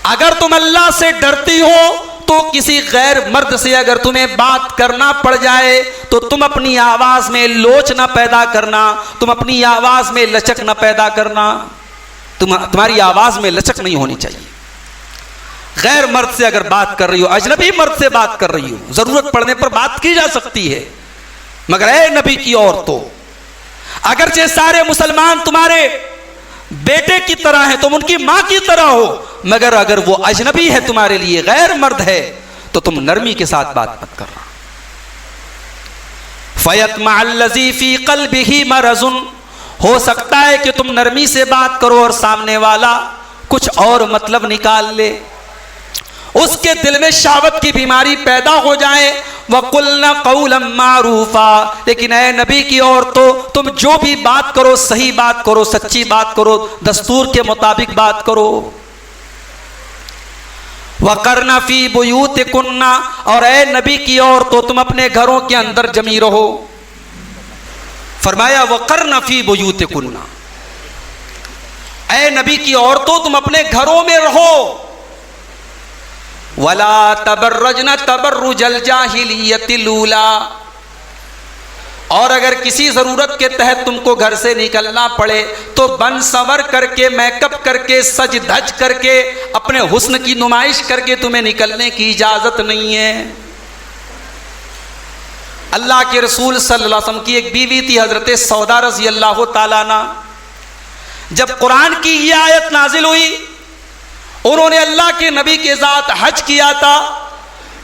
अगर तुम अल्लाह से डरती हो तो किसी गैर मर्द से अगर तुम्हें बात करना पड़ जाए तो तुम अपनी आवाज में लोच न पैदा करना, तुम अपनी आवाज में लचक न पैदा करना। तुम्हारी आवाज में लचक नहीं होनी चाहिए। गैर मर्द से अगर बात कर रही हो, अजनबी मर्द से बात कर रही हो, जरूरत पड़ने पर बात की जा सकती है, मगर ऐ नबी की औरतों, अगरचे सारे मुसलमान तुम्हारे बेटे की तरह हैं, तुम उनकी मां की तरह हो, मगर अगर वो अजनबी है तुम्हारे लिए, गैर मर्द है, तो तुम नरमी के साथ बात मत करना। फयतमअल्लज़ी फी क़ल्बिही मरज़ुन, हो सकता है कि तुम नरमी से बात करो और सामने वाला कुछ और मतलब निकाल ले, उसके दिल में शहवत की बीमारी पैदा हो जाए। वक़ुलना क़ौलन मारूफा, लेकिन ए नबी की औरतों, तुम जो भी बात करो सही बात करो, सच्ची बात करो, दस्तूर के मुताबिक बात करो। वक़रना फी बुयूतिकुन्ना, और ए नबी की औरतों तुम अपने घरों के अंदर जमी रहो। फरमाया वक़रना फी बुयूतिकुन्ना, ए नबी की औरतों तुम अपने घरों में रहो। वला तबर्रजना तबर्रुजल जाहिलियतिल ऊला, और अगर किसी ज़रूरत के तहत तुमको घर से निकलना पड़े तो बन संवर करके, मेकअप करके, सज धज करके, अपने हुस्न की नुमाइश करके तुम्हें निकलने की इजाज़त नहीं है। अल्लाह के रसूल सल्लल्लाहु अलैहि वसल्लम की एक बीवी थी हज़रत सौदा रज़ी अल्लाह ताला अन्हा। जब कुरान की ये आयत नाजिल हुई, उन्होंने अल्लाह के नबी के साथ हज किया था।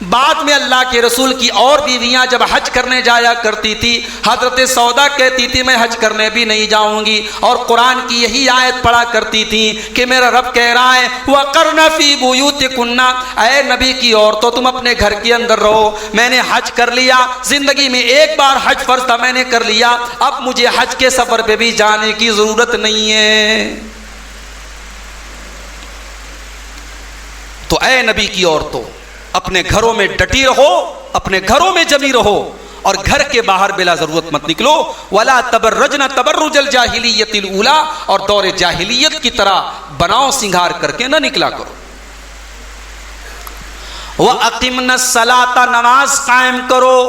बाद में अल्लाह के रसूल की और बीवियां जब हज करने जाया करती थी, हजरत सौदा कहती थी मैं हज करने भी नहीं जाऊंगी, और कुरान की यही आयत पढ़ा करती थी कि मेरा रब कह रहा है वक़रना फी बुयूतिकुन्ना, ऐ नबी की औरतों तुम अपने घर के अंदर रहो। मैंने हज कर लिया, जिंदगी में एक बार हज फर्ज था, मैंने कर लिया, अब मुझे हज के सफर पे भी जाने की जरूरत नहीं है। तो ऐ नबी की औरतों अपने घरों में डटी रहो, अपने घरों में जमी रहो, और घर के बाहर बिला जरूरत मत निकलो। वला तबर्रजना तबर्रुजल जाहिलियतिल ऊला, और दौरे जाहिलियत की तरह बनाओ सिंगार करके न निकला करो। वह अकीमन सलाता, नमाज कायम करो।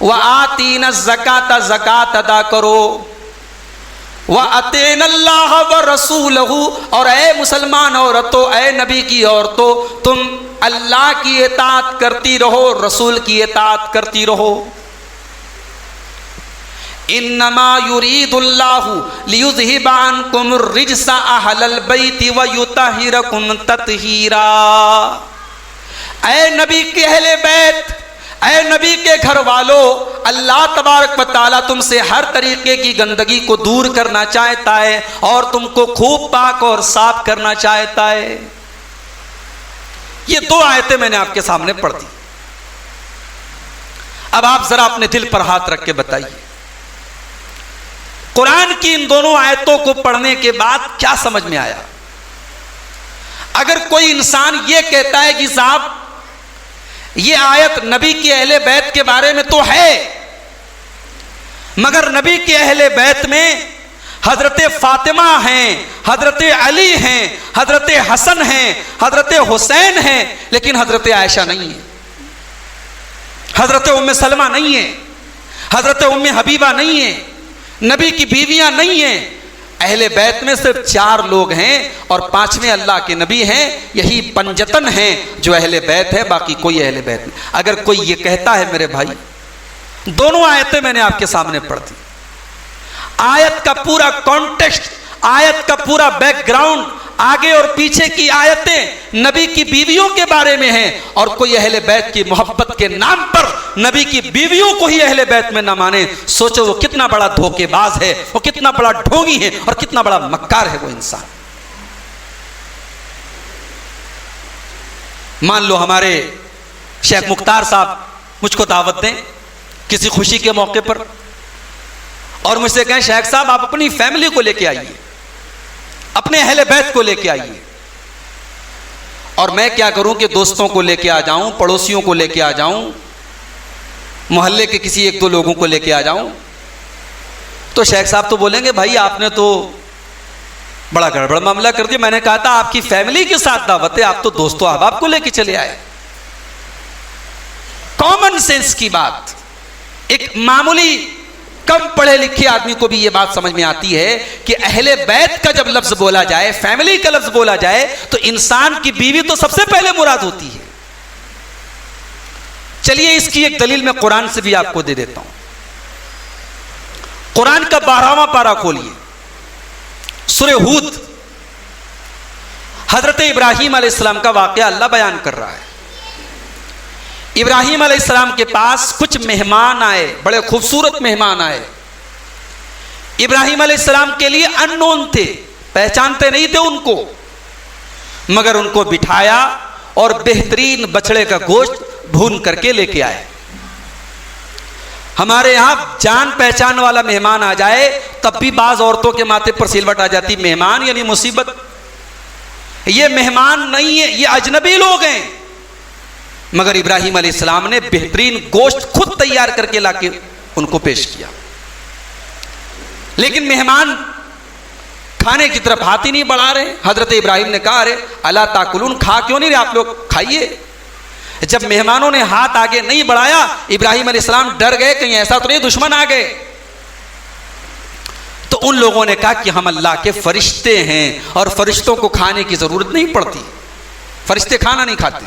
वह आतीन ज़कात, ज़कात अदा करो। वह अतीन अल्लाह व रसूलहू, और ए मुसलमान औरतों, ए नबी की औरतों तुम अल्लाह की इताअत करती रहो, रसूल की इताअत करती रहो। इन्नमा युरीदुल्लाहु लियुज़हिबा अन्कुम रिज्सा अहलल बैति व युतहिरकुम तत्हीरा। ऐ नबी के अहले बैत, ऐ नबी के घर वालों, अल्लाह तबारक व तआला तुमसे हर तरीके की गंदगी को दूर करना चाहता है और तुमको खूब पाक और साफ करना चाहता है। ये दो आयतें मैंने आपके सामने पढ़ दी। अब आप जरा अपने दिल पर हाथ रख के बताइए, कुरान की इन दोनों आयतों को पढ़ने के बाद क्या समझ में आया? अगर कोई इंसान ये कहता है कि साहब ये आयत नबी के अहले बैत के बारे में तो है, मगर नबी के अहले बैत में हजरत फातिमा हैं, हजरत अली हैं, हजरत हसन हैं, हजरत हुसैन हैं, लेकिन हजरत आयशा नहीं है, हजरत उम्मे सलमा नहीं है, हजरत उम्मे हबीबा नहीं है, नबी की बीवियां नहीं हैं। अहले बैत में सिर्फ 4 लोग हैं और 5वें अल्लाह के नबी हैं। यही पंजतन हैं जो अहले बैत है, बाकी कोई अहले बैत नहीं। अगर कोई ये कहता है मेरे भाई, दोनों आयतें मैंने आपके सामने पढ़ दी, आयत का पूरा कॉन्टेक्स्ट, आयत का पूरा बैकग्राउंड, आगे और पीछे की आयतें नबी की बीवियों के बारे में हैं, और कोई अहले बैत की मोहब्बत के नाम पर नबी की बीवियों को ही अहले बैत में ना माने, सोचो वो कितना बड़ा धोखेबाज है, वो कितना बड़ा ढोंगी है और कितना बड़ा मक्कार है वो इंसान। मान लो हमारे शेख मुख्तार साहब मुझको दावत दें किसी खुशी के मौके पर, और मुझसे कहें शेख साहब आप अपनी फैमिली को लेके आइए, अपने अहले बैत को लेके आइए, और मैं क्या करूं कि दोस्तों को लेके आ जाऊं, पड़ोसियों को लेके आ जाऊं, मोहल्ले के किसी 1-2 लोगों को लेके आ जाऊं, तो शेख साहब तो बोलेंगे भाई आपने तो बड़ा गड़बड़ मामला कर दिया। मैंने कहा था आपकी फैमिली के साथ दावत है, आप तो दोस्तों अहबाब को लेके चले आए। कॉमन सेंस की बात, एक मामूली कम पढ़े लिखे आदमी को भी यह बात समझ में आती है कि अहले बैत का जब लफ्ज बोला जाए, फैमिली का लफ्ज बोला जाए, तो इंसान की बीवी तो सबसे पहले मुराद होती है। चलिए इसकी एक दलील मैं कुरान से भी आपको दे देता हूं। कुरान का 12वां पारा खोलिए, सूरह हूद हजरत इब्राहीम अलैहिस्सलाम का वाक़या अल्लाह बयान कर रहा है। इब्राहीम अलैहिस्सलाम के पास कुछ मेहमान आए, बड़े खूबसूरत मेहमान आए। इब्राहीम अलैहिस्सलाम के लिए अननोन थे, पहचानते नहीं थे उनको, मगर उनको बिठाया और बेहतरीन बछड़े का गोश्त भून करके लेके आए। हमारे यहां जान पहचान वाला मेहमान आ जाए तब भी बाज औरतों के माथे पर सिलवट आ जाती, मेहमान यानी मुसीबत। ये मेहमान नहीं है, ये अजनबी लोग हैं। मगर इब्राहीम अलैहिस्सलाम ने बेहतरीन गोश्त खुद तैयार करके लाके उनको पेश किया। लेकिन मेहमान खाने की तरफ हाथ ही नहीं बढ़ा रहे। हजरत इब्राहीम ने कहा, अरे अला ताकुलून, खा क्यों नहीं रहे आप लोग, खाइए। जब मेहमानों ने हाथ आगे नहीं बढ़ाया, इब्राहीम अलैहिस्सलाम डर गए, कहीं ऐसा तो नहीं दुश्मन आ गए। तो उन लोगों ने कहा कि हम अल्लाह के फरिश्ते हैं और फरिश्तों को खाने की जरूरत नहीं पड़ती, फरिश्ते खाना नहीं खाते,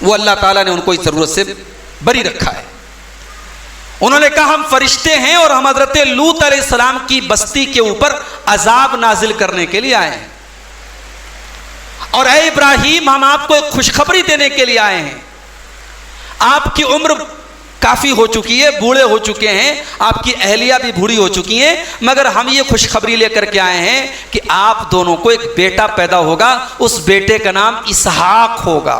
वो अल्लाह ताला ने उनको इस जरूरत से बरी रखा है। उन्होंने कहा हम फरिश्ते हैं और हम हजरत लूत अलैहिस्सलाम की बस्ती के ऊपर अजाब नाजिल करने के लिए आए हैं, और ऐ इब्राहीम हम आपको एक खुशखबरी देने के लिए आए हैं। आपकी उम्र काफी हो चुकी है, बूढ़े हो चुके हैं, आपकी अहलिया भी बूढ़ी हो चुकी हैं, मगर हम ये खुशखबरी लेकर के आए हैं कि आप दोनों को एक बेटा पैदा होगा, उस बेटे का नाम इसहाक होगा।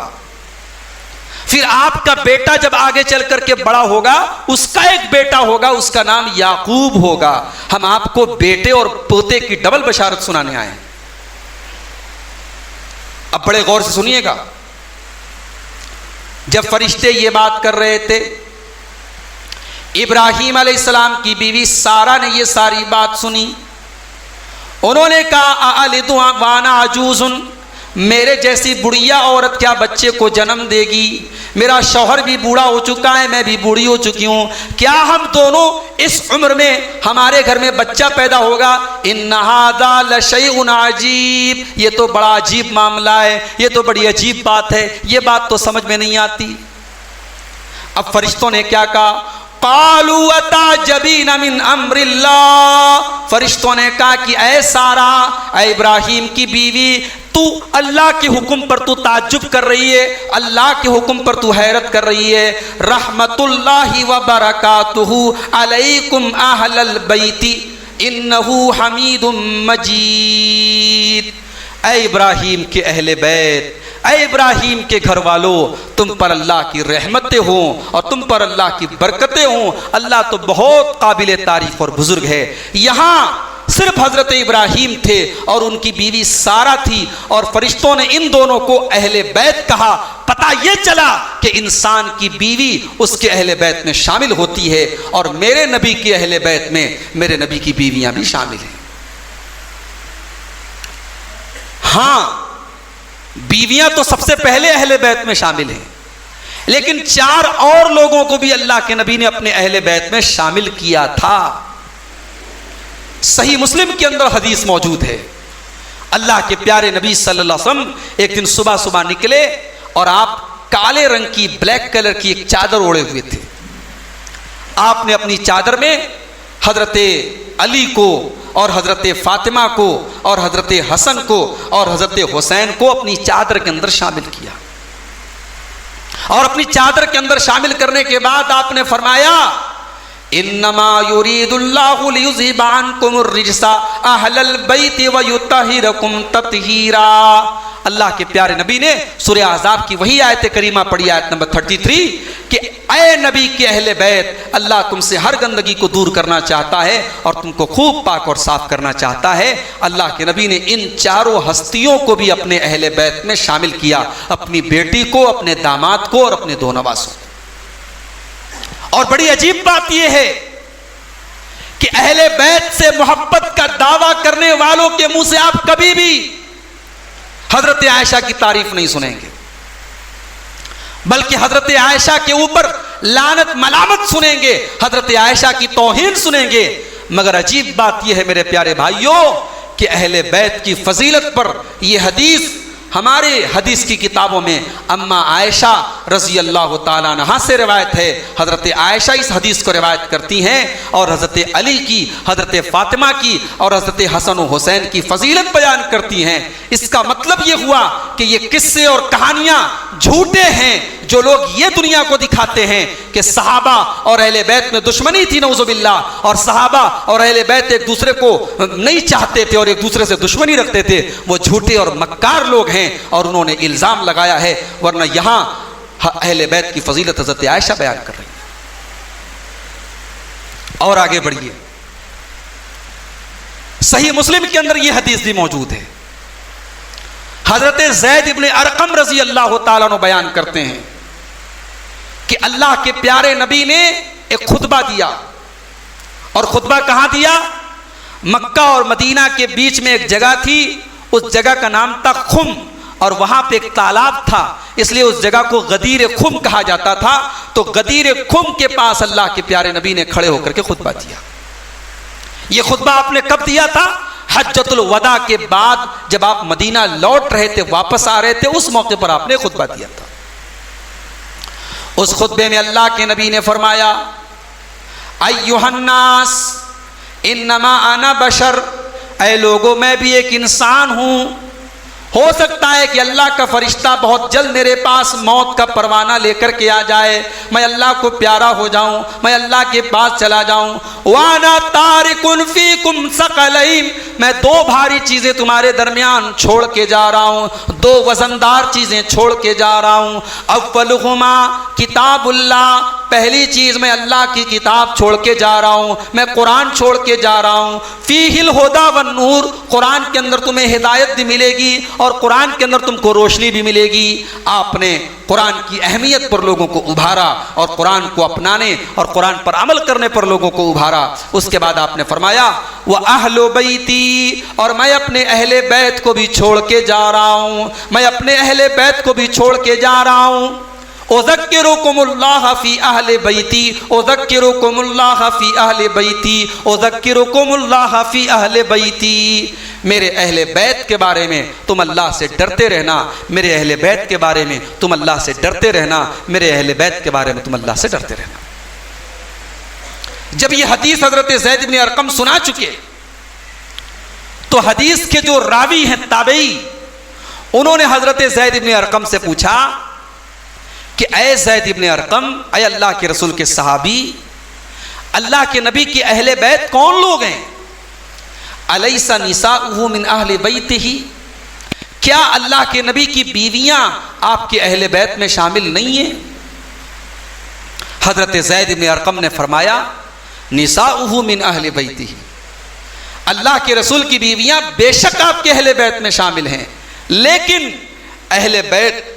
फिर आपका बेटा जब आगे चल करके बड़ा होगा, उसका एक बेटा होगा, उसका नाम याकूब होगा। हम आपको बेटे और पोते की डबल बशारत सुनाने आए हैं। अब बड़े गौर से सुनिएगा। जब फरिश्ते ये बात कर रहे थे, इब्राहीम अलैहिस्सलाम की बीवी सारा ने ये सारी बात सुनी। उन्होंने कहा अलिदु वाना अजूजुन, मेरे जैसी बुढ़िया औरत क्या बच्चे को जन्म देगी? मेरा शौहर भी बूढ़ा हो चुका है, मैं भी बूढ़ी हो चुकी हूँ, क्या हम दोनों इस उम्र में हमारे घर में बच्चा पैदा होगा? इन्ना हाज़ा लशैउन अजीब, ये तो बड़ा अजीब मामला है, ये तो बड़ी अजीब बात है, ये बात तो समझ में नहीं आती। अब फरिश्तों ने क्या कहा? कालू अताजबीन मिन अम्रिल्लाह, फरिश्तों ने कहा कि ऐ सारा, ऐ इब्राहीम की बीवी, तू अल्लाह के हुक्म पर तू ताज्जुब कर रही है, अल्लाह के हुक्म पर तू हैरत कर रही है। रहमतुल्लाहि व बरकातुहु अलैकुम अहलल बैती इन्नहु हमीदुम मजीद। ऐ इब्राहीम के अहले बैत, ऐ इब्राहीम के घर वालों, तुम पर अल्लाह की रहमतें हों और तुम पर अल्लाह की बरकतें हों। अल्लाह तो बहुत काबिल तारीफ और बुजुर्ग है। यहाँ सिर्फ हजरत इब्राहीम थे और उनकी बीवी सारा थी, और फरिश्तों ने इन दोनों को अहले बैत कहा। पता यह चला कि इंसान की बीवी उसके अहले बैत में शामिल होती है, और मेरे नबी के अहले बैत में मेरे नबी की बीवियां भी शामिल हैं। हाँ, बीवियां तो सबसे पहले अहले बैत में शामिल हैं, लेकिन 4 और लोगों को भी अल्लाह के नबी ने अपने अहले बैत में शामिल किया था। सही मुस्लिम के अंदर हदीस मौजूद है, अल्लाह के प्यारे नबी सल्लल्लाहु अलैहि वसल्लम एक दिन सुबह सुबह निकले और आप काले रंग की, ब्लैक कलर की एक चादर ओढ़े हुए थे। आपने अपनी चादर में हजरत अली को और हजरत फातिमा को और हजरत हसन को और हजरत हुसैन को अपनी चादर के अंदर शामिल किया, और अपनी चादर के अंदर शामिल करने के बाद आपने फरमाया, इन्नमा युरीदुल्लाहु लियुज़हिबा अन्कुमुर रिजसा अहलल बैति व युत्तहिरकुम तत्हीरा। अल्लाह के प्यारे नबी ने सूरह अहज़ाब की वही आयत करीमा पढ़ी, आयत नंबर 33, कि ऐ नबी के अहले बैत, अल्लाह तुमसे हर गंदगी को दूर करना चाहता है और तुमको खूब पाक और साफ करना चाहता है। अल्लाह के नबी ने इन 4 हस्तियों को भी अपने अहले बैत में शामिल किया, अपनी बेटी को, अपने दामाद को और अपने 2 नवासों को। और बड़ी अजीब बात यह है कि अहले बैत से मोहब्बत का दावा करने वालों के मुंह से आप कभी भी हजरत आयशा की तारीफ नहीं सुनेंगे, बल्कि हजरत आयशा के ऊपर लानत मलामत सुनेंगे, हजरत आयशा की तौहीन सुनेंगे। मगर अजीब बात यह है मेरे प्यारे भाइयों कि अहले बैत की फजीलत पर यह हदीस हमारे हदीस की किताबों में अम्मा आयशा रज़ी अल्लाह ताला अन्हा से रिवायत है, हज़रत आयशा इस हदीस को रिवायत करती हैं और हज़रत अली की, हज़रत फ़ातिमा की और हज़रत हसन और हुसैन की फजीलत बयान करती हैं। इसका मतलब ये हुआ कि ये किस्से और कहानियाँ झूठे हैं जो लोग ये दुनिया को दिखाते हैं कि सहाबा और अहले बैत में दुश्मनी थी नऊज़ुबिल्लाह, और सहाबा और अहले बैत एक दूसरे को नहीं चाहते थे और एक दूसरे से दुश्मनी रखते थे। वो झूठे और मक्कार लोग हैं और उन्होंने इल्ज़ाम लगाया है, वरना यहाँ अहले बैत की फजीलत हज़रत आयशा बयान कर रही है। और आगे बढ़िए, सही मुस्लिम के अंदर यह हदीस भी मौजूद है। हज़रत ज़ैद इब्न अरक़म रज़ी अल्लाह ताला अन्हु बयान करते हैं कि अल्लाह के प्यारे नबी ने एक खुतबा दिया, और खुतबा कहाँ दिया? मक्का और मदीना के बीच में एक जगह थी, उस जगह का नाम था खुम, और वहां पे एक तालाब था, इसलिए उस जगह को गदीर खुम कहा जाता था। तो गदीर खुम के पास अल्लाह के प्यारे नबी ने खड़े होकर के खुतबा दिया। यह खुतबा आपने कब दिया था? हज्जतुल वदा के बाद, जब आप मदीना लौट रहे थे, वापस आ रहे थे, उस मौके पर आपने खुतबा दिया था। उस खुतबे में अल्लाह के नबी ने फरमाया, अय्युहन्नास इन्नमा अना बशर, ऐ लोगों मैं भी एक इंसान हूं। हो सकता है कि अल्लाह का फरिश्ता बहुत जल्द मेरे पास मौत का परवाना लेकर के आ जाए, मैं अल्लाह को प्यारा हो जाऊं, मैं अल्लाह के पास चला जाऊं। वाना तारिकुन फीकुम सकलैन, मैं दो भारी चीज़ें तुम्हारे दरमियान छोड़ के जा रहा हूं, दो वजनदार चीज़ें छोड़ के जा रहा हूं। अव्वलुहुमा किताबुल्लाह, पहली चीज़ मैं अल्लाह की किताब छोड़ के जा रहा हूं, मैं कुरान छोड़ के जा रहा हूं। फीहिल हुदा वन नूर, कुरान के अंदर तुम्हें हिदायत भी मिलेगी और कुरान के अंदर तुमको रोशनी भी मिलेगी। आपने कुरान की अहमियत पर लोगों को उभारा और कुरान को अपनाने और कुरान पर अमल करने पर लोगों को उभारा। उसके बाद आपने फरमाया वह अहलो बैती, और मैं अपने अहले बैत को भी छोड़ के जा रहा हूँ, मैं अपने अहले बैत को भी छोड़ के जा रहा हूँ। उज़क्किरुकुमुल्लाह फी अहले बैती, उज़क्किरुकुमुल्लाह फी अहले बैती, उज़क्किरुकुमुल्लाह फी अहले बैती। मेरे अहले बैत के बारे में तुम अल्लाह से डरते रहना, मेरे अहले बैत के बारे में तुम अल्लाह से डरते रहना, मेरे अहले बैत के बारे में तुम अल्लाह से डरते रहना। जब ये हदीस हजरत ज़ैद इब्न अरक़म सुना चुके, तो हदीस के जो रावी हैं ताबई, उन्होंने हजरत ज़ैद इब्न अरक़म से पूछा कि ऐ ज़ैद इब्न अरक़म, ऐ अल्लाह के रसूल के सहाबी, अल्लाह के नबी की अहले बैत कौन लोग हैं? अलैसा निसाउहु मिन अहले बैतिही, क्या अल्लाह के नबी की बीवियां आपके अहले बैत में शामिल नहीं हैं? हजरत ज़ैद इब्न अरक़म ने फरमाया निसाउहु मिन अहले बैतिही, अल्लाह के रसूल की बीवियां बेशक आपके अहले बैत में शामिल हैं, लेकिन अहले बैत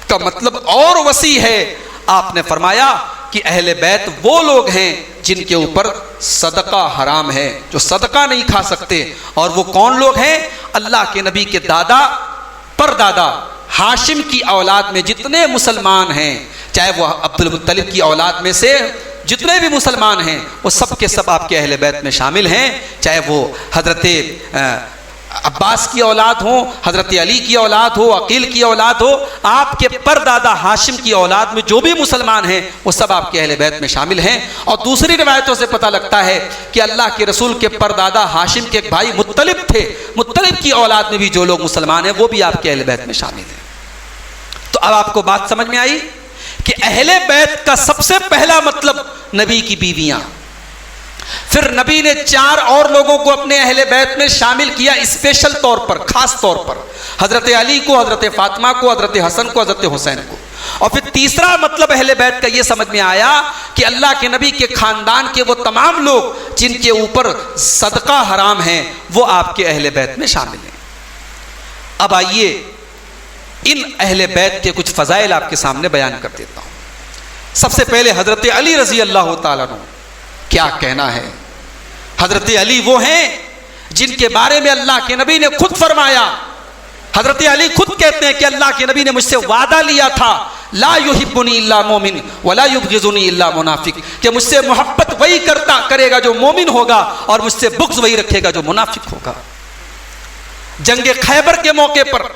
का मतलब और वसी है। आपने फरमाया कि अहले बैत वो लोग हैं जिनके ऊपर सदका हराम है, जो सदका नहीं खा सकते। और वो कौन लोग हैं? अल्लाह के नबी के दादा परदादा हाशिम की औलाद में जितने मुसलमान हैं, चाहे वो अब्दुल मुत्तलिब की औलाद में से जितने भी मुसलमान हैं, वो सब के सब आपके अहले बैत में शामिल हैं। चाहे वो हजरत अब्बास की औलाद हो, हजरत अली की औलाद हो, अकील की औलाद हो, आपके परदादा हाशिम की औलाद में जो भी मुसलमान हैं वो सब आपके अहले बैत में शामिल हैं। और दूसरी रिवायतों से पता लगता है कि अल्लाह के रसूल के परदादा हाशिम के एक भाई मुत्तलिब थे, मुत्तलिब की औलाद में भी जो लोग मुसलमान हैं वो भी आपके अहले बैत में शामिल हैं। तो अब आपको बात समझ में आई कि अहले बैत का सबसे पहला मतलब नबी की बीवियां। फिर नबी ने 4 और लोगों को अपने अहले बैत में शामिल किया, स्पेशल तौर पर, खास तौर पर, हजरत अली को, हजरत फातिमा को, हजरत हसन को, हजरत हुसैन को। और फिर तीसरा मतलब अहले बैत का यह समझ में आया कि अल्लाह के नबी के खानदान के वो तमाम लोग जिनके ऊपर सदका हराम है वो आपके अहले बैत में शामिल हैं। अब आइए इन अहले बैत के कुछ फजाइल आपके सामने बयान कर देता हूं। सबसे पहले हजरत अली रजी अल्लाह ताला अन्हु, क्या कहना है। हजरत अली वो हैं जिनके बारे में अल्लाह के नबी ने खुद फरमाया। हजरत अली खुद कहते हैं कि अल्लाह के नबी ने मुझसे वादा लिया था, ला युहिब्बुनी इल्ला मोमिन वला युबग़िज़ुनी इल्ला मुनाफिक, कि मुझसे मोहब्बत वही करेगा जो मोमिन होगा और मुझसे बुग़्ज़ वही रखेगा जो मुनाफिक होगा। जंगे खैबर के मौके पर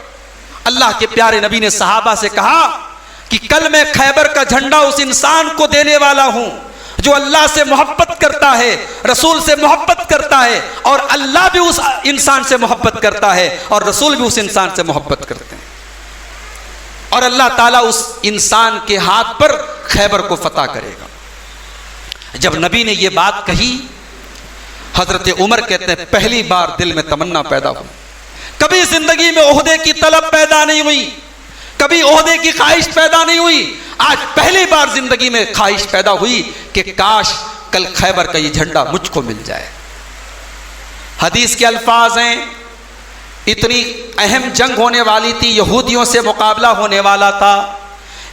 अल्लाह के प्यारे नबी ने सहाबा से कहा कि कल मैं खैबर का झंडा उस इंसान को देने वाला हूं जो अल्लाह से मोहब्बत करता है, रसूल से मोहब्बत करता है, और अल्लाह भी उस इंसान से मोहब्बत करता है और रसूल भी उस इंसान से मोहब्बत करते हैं, और अल्लाह ताला उस इंसान के हाथ पर खैबर को फतह करेगा। जब नबी ने यह बात कही, हजरत उमर कहते हैं पहली बार दिल में तमन्ना पैदा हुई। कभी जिंदगी में ओहदे की तलब पैदा नहीं हुई, कभी ओहदे की ख्वाहिश पैदा नहीं हुई, आज पहली बार जिंदगी में ख्वाहिश पैदा हुई कि काश कल खैबर का ये झंडा मुझको मिल जाए। हदीस के अल्फाज हैं, इतनी अहम जंग होने वाली थी, यहूदियों से मुकाबला होने वाला था,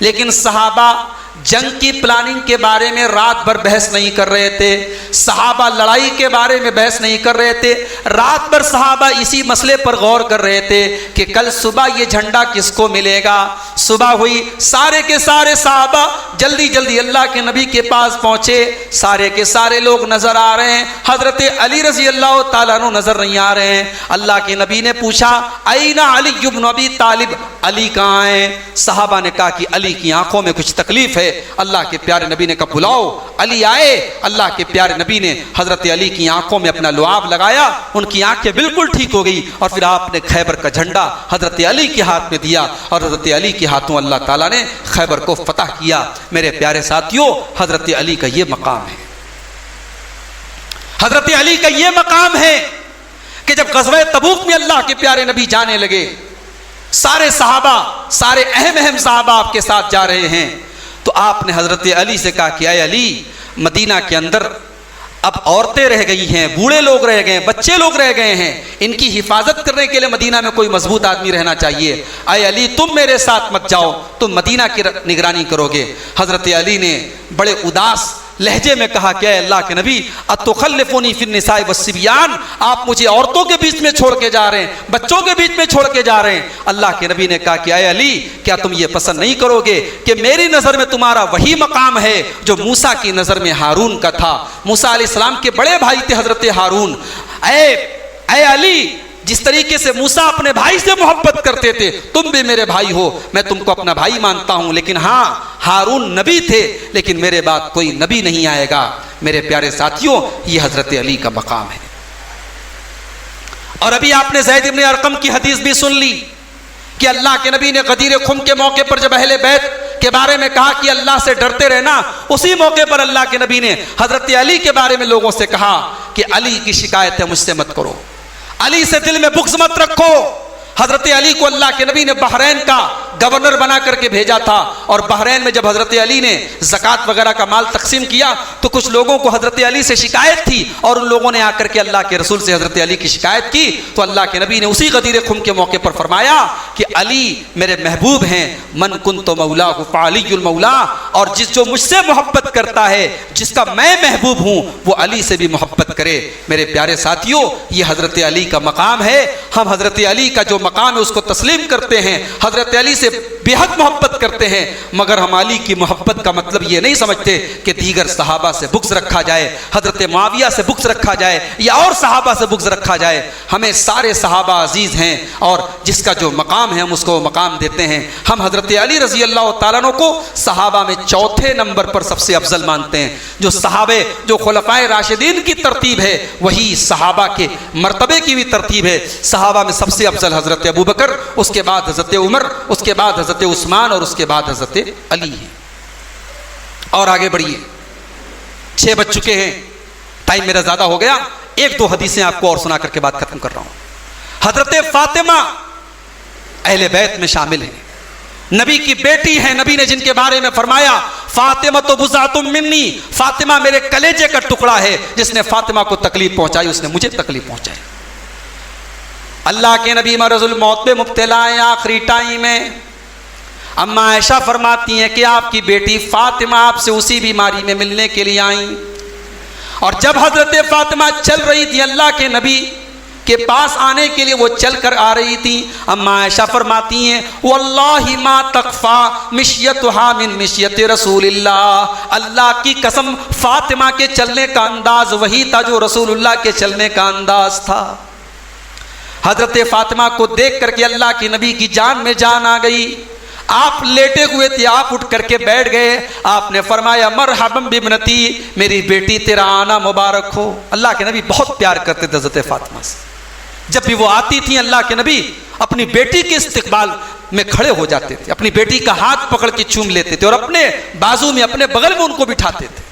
लेकिन सहाबा जंग की प्लानिंग के बारे में रात भर बहस नहीं कर रहे थे, सहाबा लड़ाई के बारे में बहस नहीं कर रहे थे, रात भर सहाबा इसी मसले पर गौर कर रहे थे कि कल सुबह ये झंडा किसको मिलेगा। सुबह हुई, सारे के सारे सहाबा जल्दी जल्दी अल्लाह के नबी के पास पहुंचे। सारे के सारे लोग नजर आ रहे हैं, हजरत अली रजी अल्लाह ताला अन्हु नजर नहीं आ रहे हैं। अल्लाह के नबी ने पूछा, अईना अली इब्न अबी तालिब, अली कहाँ है? सहाबा ने कहा कि अली की आंखों में कुछ तकलीफ है। अल्लाह के प्यारे नबी ने कहा बुलाओ। अली आए। अल्लाह के प्यारे नबी ने हजरत अली की आंखों में अपना लुआब लगाया, उनकी आंखें बिल्कुल ठीक हो गई, और फिर आपने खैबर का झंडा हजरत अली के हाथ में दिया, और हजरत अली के हाथों अल्लाह ताला ने खैबर को फतह किया। मेरे प्यारे साथियों, हजरत अली का यह मकाम है, हजरत अली का यह मकाम है कि जब ग़ज़वा तबूक में अल्लाह के प्यारे नबी जाने लगे, सारे सहाबा, सारे अहम सहाबा आपके साथ जा रहे हैं, तो आपने हजरत अली से कहा कि अय अली, मदीना के अंदर अब औरतें रह गई हैं, बूढ़े लोग रह गए हैं, बच्चे लोग रह गए हैं, इनकी हिफाजत करने के लिए मदीना में कोई मजबूत आदमी रहना चाहिए। अय अली, तुम मेरे साथ मत जाओ, तुम मदीना की निगरानी करोगे। हजरत अली ने बड़े उदास लहजे में कहा कि अल्लाह के नबी, अतुखल्लिफूनी फिन निसाई वस्सिबियान, आप मुझे औरतों के बीच में छोड़ के जा रहे हैं, बच्चों के बीच में छोड़ के जा रहे हैं। अल्लाह के नबी ने कहा कि अय अली, क्या तुम ये पसंद नहीं करोगे कि मेरी नज़र में तुम्हारा वही मकाम है जो मूसा की नज़र में हारून का था। मूसा अलैहिस्सलाम के बड़े भाई थे हजरत हारून। अय अली, जिस तरीके से मूसा अपने भाई से मोहब्बत करते थे, तुम भी मेरे भाई हो, मैं तुमको अपना भाई मानता हूं, लेकिन हाँ, हारून नबी थे, लेकिन मेरे बाद कोई नबी नहीं आएगा। मेरे प्यारे साथियों, ये हजरत अली का मकाम है। और अभी आपने ज़ैद इब्न अरकम की हदीस भी सुन ली कि अल्लाह के नबी ने गदीर खुम के मौके पर जब अहले बैत के बारे में कहा कि अल्लाह से डरते रहना, उसी मौके पर अल्लाह के नबी ने हजरत अली के बारे में लोगों से कहा कि अली की शिकायतें मुझसे मत करो, अली से दिल में बुग़्ज़ मत रखो। हजरत अली को अल्लाह के नबी ने बहरैन का गवर्नर बना करके भेजा था, और बहरैन में जब हजरत अली ने ज़कात वगैरह का माल तकसीम किया तो कुछ लोगों को हजरत अली से शिकायत थी, और उन लोगों ने आकर के अल्लाह के रसूल से हजरत अली की शिकायत की। तो अल्लाह के नबी ने उसी गदीर खुम के मौके पर फरमाया कि अली मेरे महबूब हैं, मन कुन्तु मौलाहु फ़अलियुल मौला, और जो मुझसे मोहब्बत करता है, जिसका मैं महबूब हूँ, वो अली से भी मोहब्बत करे। मेरे प्यारे साथियों, ये हजरत अली का मकाम है। हम हजरत अली का जो मकाम है उसको तस्लीम करते हैं, हजरत अली से बेहद मोहब्बत करते हैं, मगर हम अली की मोहब्बत का मतलब ये नहीं समझते कि दीगर सहाबा से बुग़्ज़ रखा जाए, हजरत मुआविया से बुग़्ज़ रखा जाए या और सहाबा से बुग़्ज़ रखा जाए। हमें सारे सहाबा अजीज़ हैं, और जिसका जो मकाम है हम उसको मकाम देते हैं। हम हजरत अली रज़ी अल्लाह तआला अन्हु को सहाबा में चौथे नंबर पर सबसे अफजल मानते हैं। जो सहाबे, जो खुलफाए राशिदीन की तरतीब है, वही सहाबा के मर्तबे की भी तरतीब है। सहाबा में सबसे अफजल हजरत अबू बकर, उसके बाद हजरत उमर, उसके बाद हजरत उस्मान, और उसके बाद हजरत अली है। और आगे बढ़िए, 6 बज चुके हैं, टाइम मेरा ज्यादा हो गया। 1-2 हदीसें आपको और सुना करके बात खत्म कर रहा हूं। हजरत फातिमा अहले बैत में शामिल है, नबी की बेटी है। नबी ने जिनके बारे में फरमाया, फातिमा तो बुज़ातुम मिन्नी, फातिमा मेरे कलेजे का टुकड़ा है। जिसने फातिमा को तकलीफ पहुंचाई, उसने मुझे तकलीफ पहुंचाई। अल्लाह के नबी मरज़ुल मौत पे मुब्तला है आखिरी टाइम में। अम्मा आयशा फरमाती हैं कि आपकी बेटी फातिमा आपसे उसी बीमारी में मिलने के लिए आई, और जब हजरत फातिमा चल रही थी अल्लाह के नबी के पास आने के लिए, वो चल कर आ रही थी, अम्मा आयशा फरमाती हैं, वल्लाहि मा तकफा मिश्यतुहा मिन मिश्यति रसूलिल्लाह, अल्लाह की कसम फातिमा के चलने का अंदाज वही था जो रसूलुल्लाह के चलने का अंदाज था। हजरत फातिमा को देख करके अल्लाह के नबी की जान में जान आ गई। आप लेटे हुए थे, आप उठ करके बैठ गए, आपने फरमाया मरहबम बिबनती, मेरी बेटी तेरा आना मुबारक हो। अल्लाह के नबी बहुत प्यार करते थे हज़रत फातिमा से। जब भी वो आती थी अल्लाह के नबी अपनी बेटी के इस्तकबाल में खड़े हो जाते थे, अपनी बेटी का हाथ पकड़ के चूम लेते थे और अपने बाजू में, अपने बगल में उनको बिठाते थे।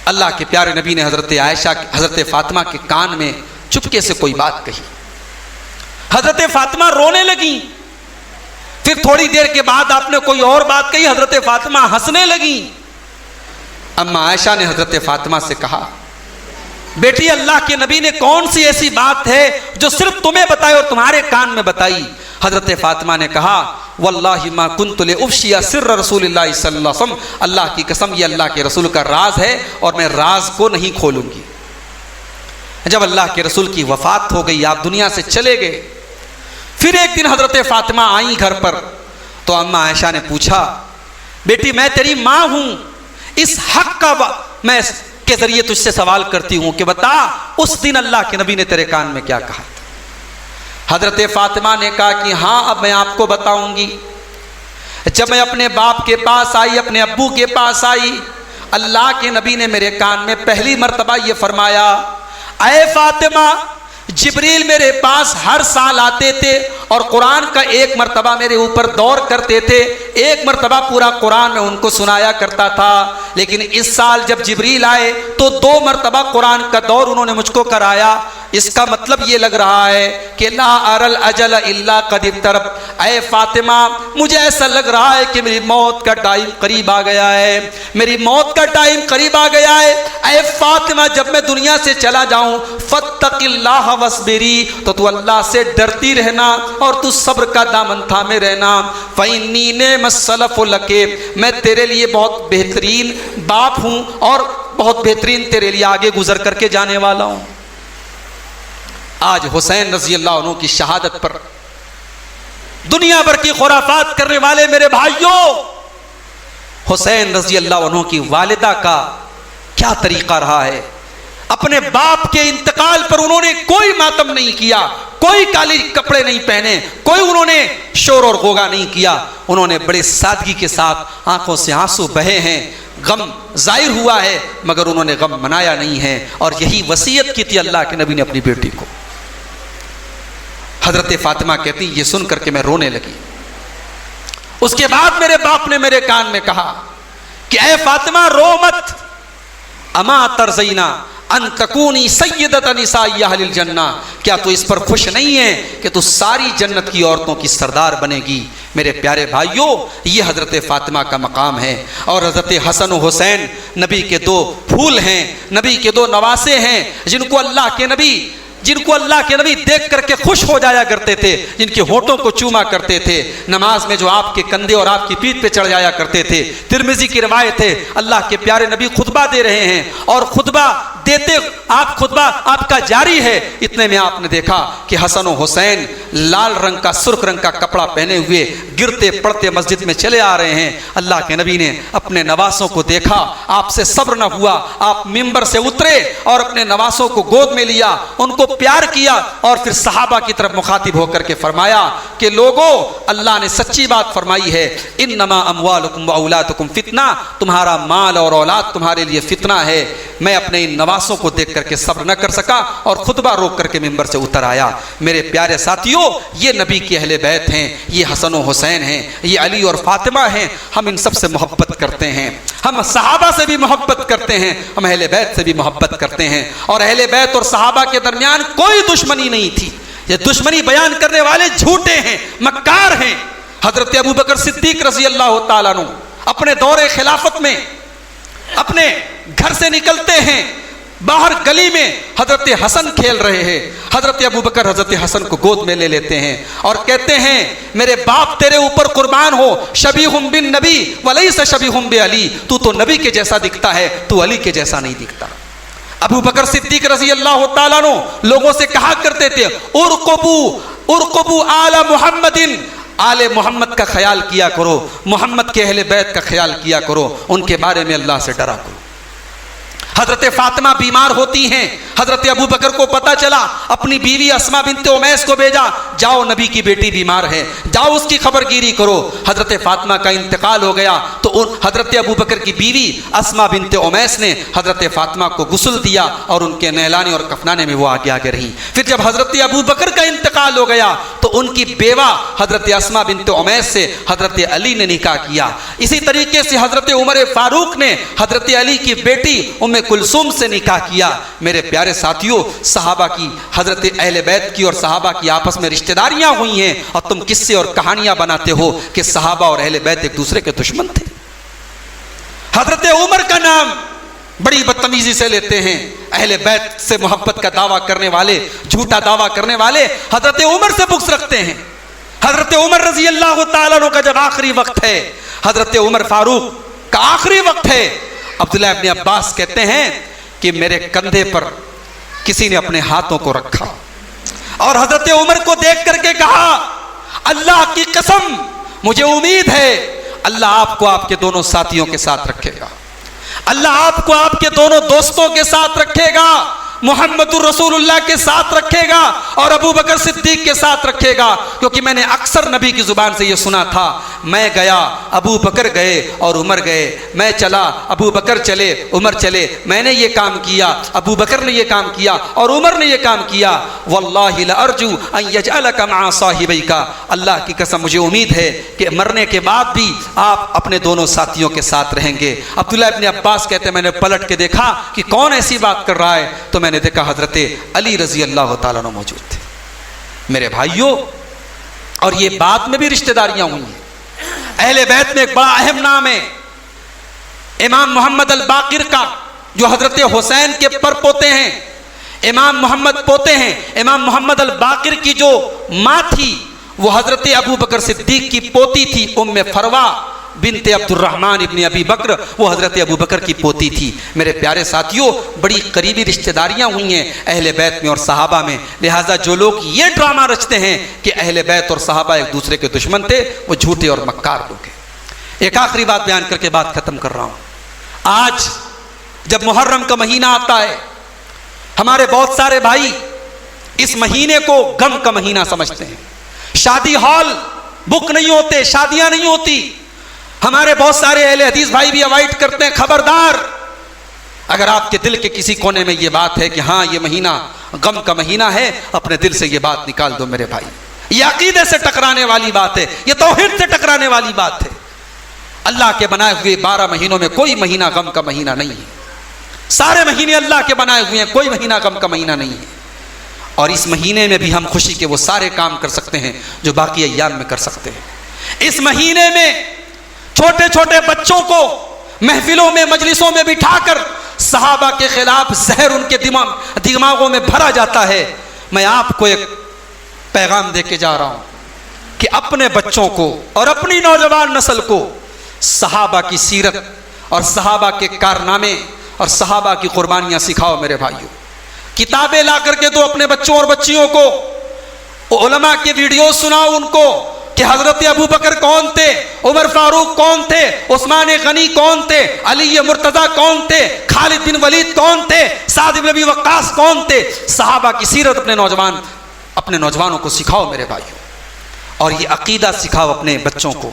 अल्लाह के प्यारे नबी ने हज़रत आयशा, हज़रत फातिमा के कान में चुपके से कोई बात कही। हज़रत फातिमा रोने लगी। फिर थोड़ी देर के बाद आपने कोई और बात कही, हज़रत फातिमा हंसने लगी। अम्मा आयशा ने हज़रत फातिमा से कहा, बेटी अल्लाह के नबी ने कौन सी ऐसी बात है जो सिर्फ तुम्हें बताई और तुम्हारे कान में बताई? हज़रत फातिमा ने कहा, वल्लाहि मा कुन्तु लिउफ़शिया सिर्र रसूलिल्लाहि सल्लल्लाहु अलैहि वसल्लम, अल्लाह की कसम ये अल्लाह के रसूल का राज है और मैं राज को नहीं खोलूंगी। जब अल्लाह के रसूल की वफात हो गई, आप दुनिया से चले गए, फिर एक दिन हज़रत फातिमा आई घर पर, तो अम्मा आयशा ने पूछा, बेटी मैं तेरी माँ हूँ, इस हक का मैं के जरिए तुझसे सवाल करती हूँ कि बता उस दिन अल्लाह के नबी ने तेरे कान में क्या कहा था? हज़रत फातिमा ने कहा कि हाँ, अब मैं आपको बताऊंगी। जब मैं अपने बाप के पास आई, अपने अब्बू के पास आई, अल्लाह के नबी ने मेरे कान में पहली मर्तबा ये फरमाया, ऐ फातिमा, जिब्रील मेरे पास हर साल आते थे और कुरान का एक मर्तबा मेरे ऊपर दौर करते थे, एक मर्तबा पूरा कुरान में उनको सुनाया करता था। लेकिन इस साल जब जिब्रील आए तो 2 मर्तबा कुरान का दौर उन्होंने मुझको कराया। इसका मतलब ये लग रहा है कि ला अरल अजल इल्ला कद इक़्तरब। ऐ फातिमा, मुझे ऐसा लग रहा है कि मेरी मौत का टाइम करीब आ गया है, मेरी मौत का टाइम करीब आ गया है। ऐ फातिमा, जब मैं दुनिया से चला जाऊं, फत्तकिल्लाह वस्बिरी, तो तू अल्लाह से डरती रहना और तू सब्र का दामन थामे रहना। फ़इन्नी नेमस्सलफ़ु लके, मैं तेरे लिए बहुत बेहतरीन बाप हूँ और बहुत बेहतरीन तेरे लिए आगे गुजर करके जाने वाला हूँ। आज हुसैन रज़ी अल्लाह अन्हु की शहादत पर दुनिया भर की खुराफात करने वाले मेरे भाइयों, हुसैन रज़ी अल्लाह अन्हु की वालिदा का क्या तरीका रहा है। अपने बाप के इंतकाल पर उन्होंने कोई मातम नहीं किया, कोई काले कपड़े नहीं पहने, कोई उन्होंने शोर और गोगा नहीं किया। उन्होंने बड़े सादगी के साथ, आंखों से आंसू बहे हैं, गम जाहिर हुआ है, मगर उन्होंने गम मनाया नहीं है। और यही वसीयत की थी अल्लाह के नबी ने अपनी बेटी को। हजरत फातिमा कहती, ये सुन करके मैं रोने लगी। उसके बाद मेरे बाप ने मेरे कान में कहा कि ऐ फातिमा, रो मत, अमा तरज़ीना अन तकूनी सय्यदत निसाई अहलिल जन्ना, क्या तू इस पर खुश नहीं है कि तू सारी जन्नत की औरतों की सरदार बनेगी? मेरे प्यारे भाइयों, ये हज़रत फ़ातिमा का मकाम है। और हज़रत हसन और हुसैन नबी के 2 फूल हैं, नबी के 2 नवासे हैं, जिनको अल्लाह के नबी देख करके खुश हो जाया करते थे, जिनके होठों को चूमा करते थे, नमाज में जो आपके कंधे और आपकी पीठ पे चढ़ जाया करते थे। तिरमिज़ी की रिवायत है, अल्लाह के प्यारे नबी खुतबा दे रहे हैं और खुतबा देते आप खुतबा आपका जारी है, इतने में आपने देखा कि हसन और हुसैन लाल रंग का, सुर्ख रंग का कपड़ा पहने हुए गिरते पड़ते मस्जिद में चले आ रहे हैं। अल्लाह के नबी ने अपने नवासों को देखा, आपसे सब्र न हुआ, आप मिंबर से उतरे और अपने नवासों को गोद में लिया, उनको प्यार किया और फिर सहाबा की तरफ मुखातिब होकर के फरमाया कि लोगों, अल्लाह ने सच्ची बात फरमाई है, इन्नमा अमवालुकुम व औलादुकुम फितना, तुम्हारा माल और औलाद तुम्हारे लिए फितना है। मैं अपने इन नवासों को देख करके सब्र न कर सका और खुतबा रोक करके मिंबर से उतर आया। मेरे प्यारे साथियों, ये नबी के अहले बैत हैं, ये हसन और हुसैन हैं, ये अली और फातिमा हैं। हम इन सब से मोहब्बत करते हैं, हम सहाबा से भी मोहब्बत करते हैं, हम अहले बैत से भी मोहब्बत करते हैं। और अहले बैत और सहाबा के दरमियान कोई दुश्मनी नहीं थी। ये दुश्मनी बयान करने वाले झूठे हैं, मक्कार हैं। हजरत अबू बकर सिद्दीक रज़ी अल्लाह ताला अन्हु अपने दौरे खिलाफत में अपने घर से निकलते हैं, बाहर गली में हजरत हसन खेल रहे हैं। हजरत अबू बकर हजरत हसन को गोद में ले लेते हैं और कहते हैं, मेरे बाप तेरे ऊपर कुर्बान हो, शबीहुम बिन नबी वलैसा शबीहुम बि अली, तू तो नबी के जैसा दिखता है, तू अली के जैसा नहीं दिखता। अबू बकर सिद्दीक रज़ी अल्लाह ताला अन्हु लोगों से कहा करते थे, उरकुबू आला मुहम्मदिन, आले मोहम्मद का ख्याल किया करो, मोहम्मद के अहले बैत का ख्याल किया करो, उनके बारे में अल्लाह से डरा करो। हजरत फातिमा बीमार होती हैं, हजरत अबू बकर को पता चला, अपनी बीवी अस्मा बिनते उमैस को भेजा, जाओ नबी की बेटी बीमार है, जाओ उसकी खबरगिरी करो। हजरत फातिमा का इंतकाल हो गया तो हजरत अबू बकर की बीवी अस्मा बिनते उमैस ने हजरत फातिमा को गुस्ल दिया और उनके नहलाने और कफनाने में वो आगे आगे रही। फिर जब हजरत अबू बकर का इंतकाल हो गया तो उनकी बेवा हजरत अस्मा बिनते उमैस से हजरत अली ने निकाह किया। इसी तरीके से हजरत उमर फारूक ने हजरत अली की बेटी उम्मे कुलसूम से निकाह किया। मेरे प्यारे साथियों, सहाबा की, हजरत अहले बैत की और सहाबा की आपस में रिश्तेदारियां हुई हैं और तुम किस्से और कहानियां बनाते हो कि सहाबा और अहले बैत एक दूसरे के दुश्मन थे। हजरत उमर का नाम बड़ी बदतमीजी से लेते हैं। अहले बैत से मोहब्बत का दावा करने वाले, झूठा दावा करने वाले हजरत उमर से बुग़्ज़ रखते हैं। हजरत उमर रजी अल्लाह तआला अन्हु का जब आखिरी वक्त है, हजरत उमर फारूक का आखिरी वक्त है, अब्दुल्लाह इब्न अब्बास कहते हैं कि मेरे कंधे पर किसी ने अपने हाथों को रखा और हजरत उमर को देख करके कहा, अल्लाह की कसम मुझे उम्मीद है अल्लाह आपको आपके दोनों साथियों के साथ रखेगा, अल्लाह आपको आपके दोनों दोस्तों के साथ रखेगा, मुहम्मदुर रसूलुल्लाह के साथ रखेगा और अबू बकर सिद्दीक के साथ रखेगा। क्योंकि मैंने अक्सर नबी की जुबान से यह सुना था, मैं गया अबू बकर गए और उमर गए, मैं चला अबू बकर चले उमर चले, मैंने ये काम किया अबू बकर ने ये काम किया और उमर ने ये काम किया। वल्लाहि लअरजू अन यजअलका मअ साहिबैका, अल्लाह की कसम मुझे उम्मीद है कि मरने के बाद भी आप अपने दोनों साथियों के साथ रहेंगे। अब्दुल्लाह इब्न अब्बास कहते हैं मैंने पलट के देखा कि कौन ऐसी बात कर रहा है, तो मैंने देखा हजरत अली रजी अल्लाह तआला अन्हु मौजूद थे। मेरे भाइयों, और ये बाद में भी रिश्तेदारियां हुई हैं। अहले बैत में एक बड़ा अहम नाम है इमाम मोहम्मद अल बाकिर का, जो हजरत हुसैन के परपोते हैं, इमाम मोहम्मद पोते हैं। इमाम मोहम्मद अल बाकिर की जो माँ थी वो हजरत अबू बकर सिद्दीक की पोती थी, उम्मे फरवा बिनते अब्दुर्रहमान इब्न अबी बकर, वो हजरत अबू बकर की पोती थी। मेरे प्यारे साथियों, बड़ी करीबी रिश्तेदारियां हुई हैं अहले बैत में और सहाबा में। लिहाजा जो लोग ये ड्रामा रचते हैं कि अहले बैत और सहाबा एक दूसरे के दुश्मन थे, वो झूठे और मक्कार लोग हैं। एक आखिरी बात बयान करके बात खत्म कर रहा हूं। आज जब मुहर्रम का महीना आता है, हमारे बहुत सारे भाई इस महीने को गम का महीना समझते हैं। शादी हॉल बुक नहीं होते, शादियां नहीं होती। हमारे बहुत सारे अहले हदीस भाई भी अवॉइड करते हैं। खबरदार, अगर आपके दिल के किसी कोने में यह बात है कि हाँ ये महीना गम का महीना है, अपने दिल से यह बात निकाल दो मेरे भाई। यह अकीदे से टकराने वाली बात है, यह तौहीद से टकराने वाली बात है। अल्लाह के बनाए हुए 12 महीनों में कोई महीना गम का महीना नहीं है। सारे महीने अल्लाह के बनाए हुए हैं, कोई महीना गम का महीना नहीं है। और इस महीने में भी हम खुशी के वो सारे काम कर सकते हैं जो बाकी अय्याम में कर सकते हैं। इस महीने में छोटे छोटे बच्चों को महफिलों में, मजलिसों में बिठाकर सहाबा के खिलाफ जहर उनके दिमागों में भरा जाता है। मैं आपको एक पैगाम दे के जा रहा हूं कि अपने बच्चों को और अपनी नौजवान नस्ल को सहाबा की सीरत और सहाबा के कारनामे और सहाबा की कुर्बानियां सिखाओ मेरे भाइयों। किताबें ला करके दो अपने बच्चों और बच्चियों को, उलमा के वीडियो सुनाओ उनको कि हजरत अबू बकर कौन थे, उमर फारूक कौन थे, उस्मान गनी कौन थे, अली मुर्तजा कौन थे, खालिद बिन वलीद कौन थे, साद बिन अबी वक्कास कौन थे। सहाबा की सीरत अपने नौजवानों को सिखाओ मेरे भाइयों, और ये अकीदा सिखाओ अपने बच्चों को।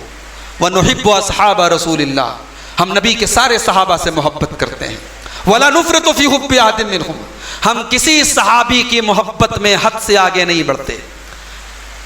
व नुहिब्बु अस्हाब रसूलिल्लाह, हम नबी के सारे सहाबा से मोहब्बत करते हैं। वला नुफ़रितु फ़ी हुब्बि अहदिन मिनहुम, हम किसी सहाबी की मोहब्बत में हद से आगे नहीं बढ़ते।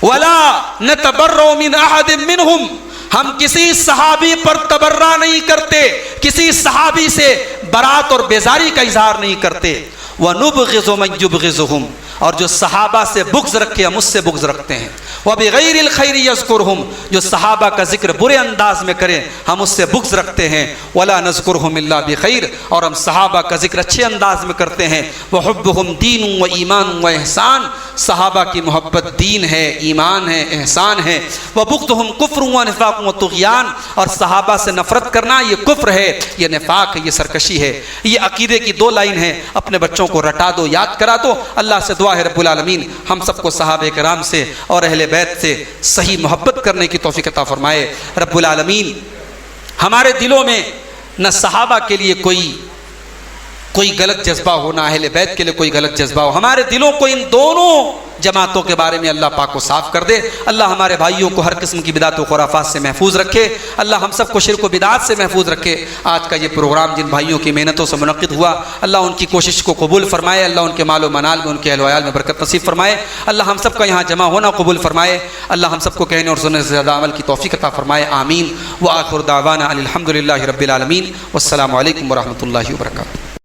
वला नतबर्रउ मिन अहदिन मिनहुम, हम किसी सहाबी पर तबर्रा नहीं करते, किसी सहाबी से बरात और बेजारी का इजहार नहीं करते। व नुबग़िज़ु मन युबग़िज़ुहुम, और जो सहाबा से बुग़्ज़ रखे हम उससे बुग़्ज़ रखते हैं। व बिग़ैरिल खैरि यज़्कुरुहुम, जो सहाबा का जिक्र बुरे अंदाज में करें हम उससे बुग़्ज़ रखते हैं। वला नज़्कुरुहुम इल्ला बिखैर, और हम सहाबा का जिक्र अच्छे अंदाज में करते हैं। व हुब्बुहुम दीनुन व ईमानुन व इहसान, सहाबा की मोहब्बत दीन है, ईमान है, एहसान है। व बुग़्ज़ुहुम कुफ़्रुन व निफ़ाक़ुन व तुग़यान, और सहाबा से नफ़रत करना ये कुफ़्र है, ये निफ़ाक़ है, ये सरकशी है। ये अक़ीदे की 2 लाइन है, अपने बच्चों को रटा दो, याद करा दो। अल्लाह से दुआ है रब्बुल आलमीन हम सबको सहाबे किराम से और अहले बैत से सही मोहब्बत करने की तौफ़ीक़ अता फ़रमाए। रब्बुल आलमीन हमारे दिलों में न सहाबा के लिए कोई कोई गलत जज्बा हो, ना अहले बैत के लिए कोई गलत जज्बा हो। हमारे दिलों को इन दोनों जमातों के बारे में अल्लाह पाक को साफ़ कर दे। अल्लाह हमारे भाइयों को हर किस्म की बिदात व खुराफात से महफूज रखे। अल्लाह हम सबको शिर्क व बिदात से महफूज रखे। आज का ये प्रोग्राम जिन भाइयों की मेहनतों से मुनक़िद हुआ, अल्लाह उनकी कोशिश को कबूल फरमाए। अल्लाह उनके मालो मनाल में, उनके अहल वयाल में बरकत नसीब फरमाए। अल्लाह हम सबका यहाँ जमा होना कबूल फरमाए। अल्लाह हम सबको कहने और सुनने से ज़्यादा अमल की तौफ़ीक़ अता फरमाए। आमीन। व आखिर दावाना अनिल हम्दुलिल्लाहि रब्बिल आलमीन। वस्सलामु अलैकुम व रहमतुल्लाहि व बरकातुहू।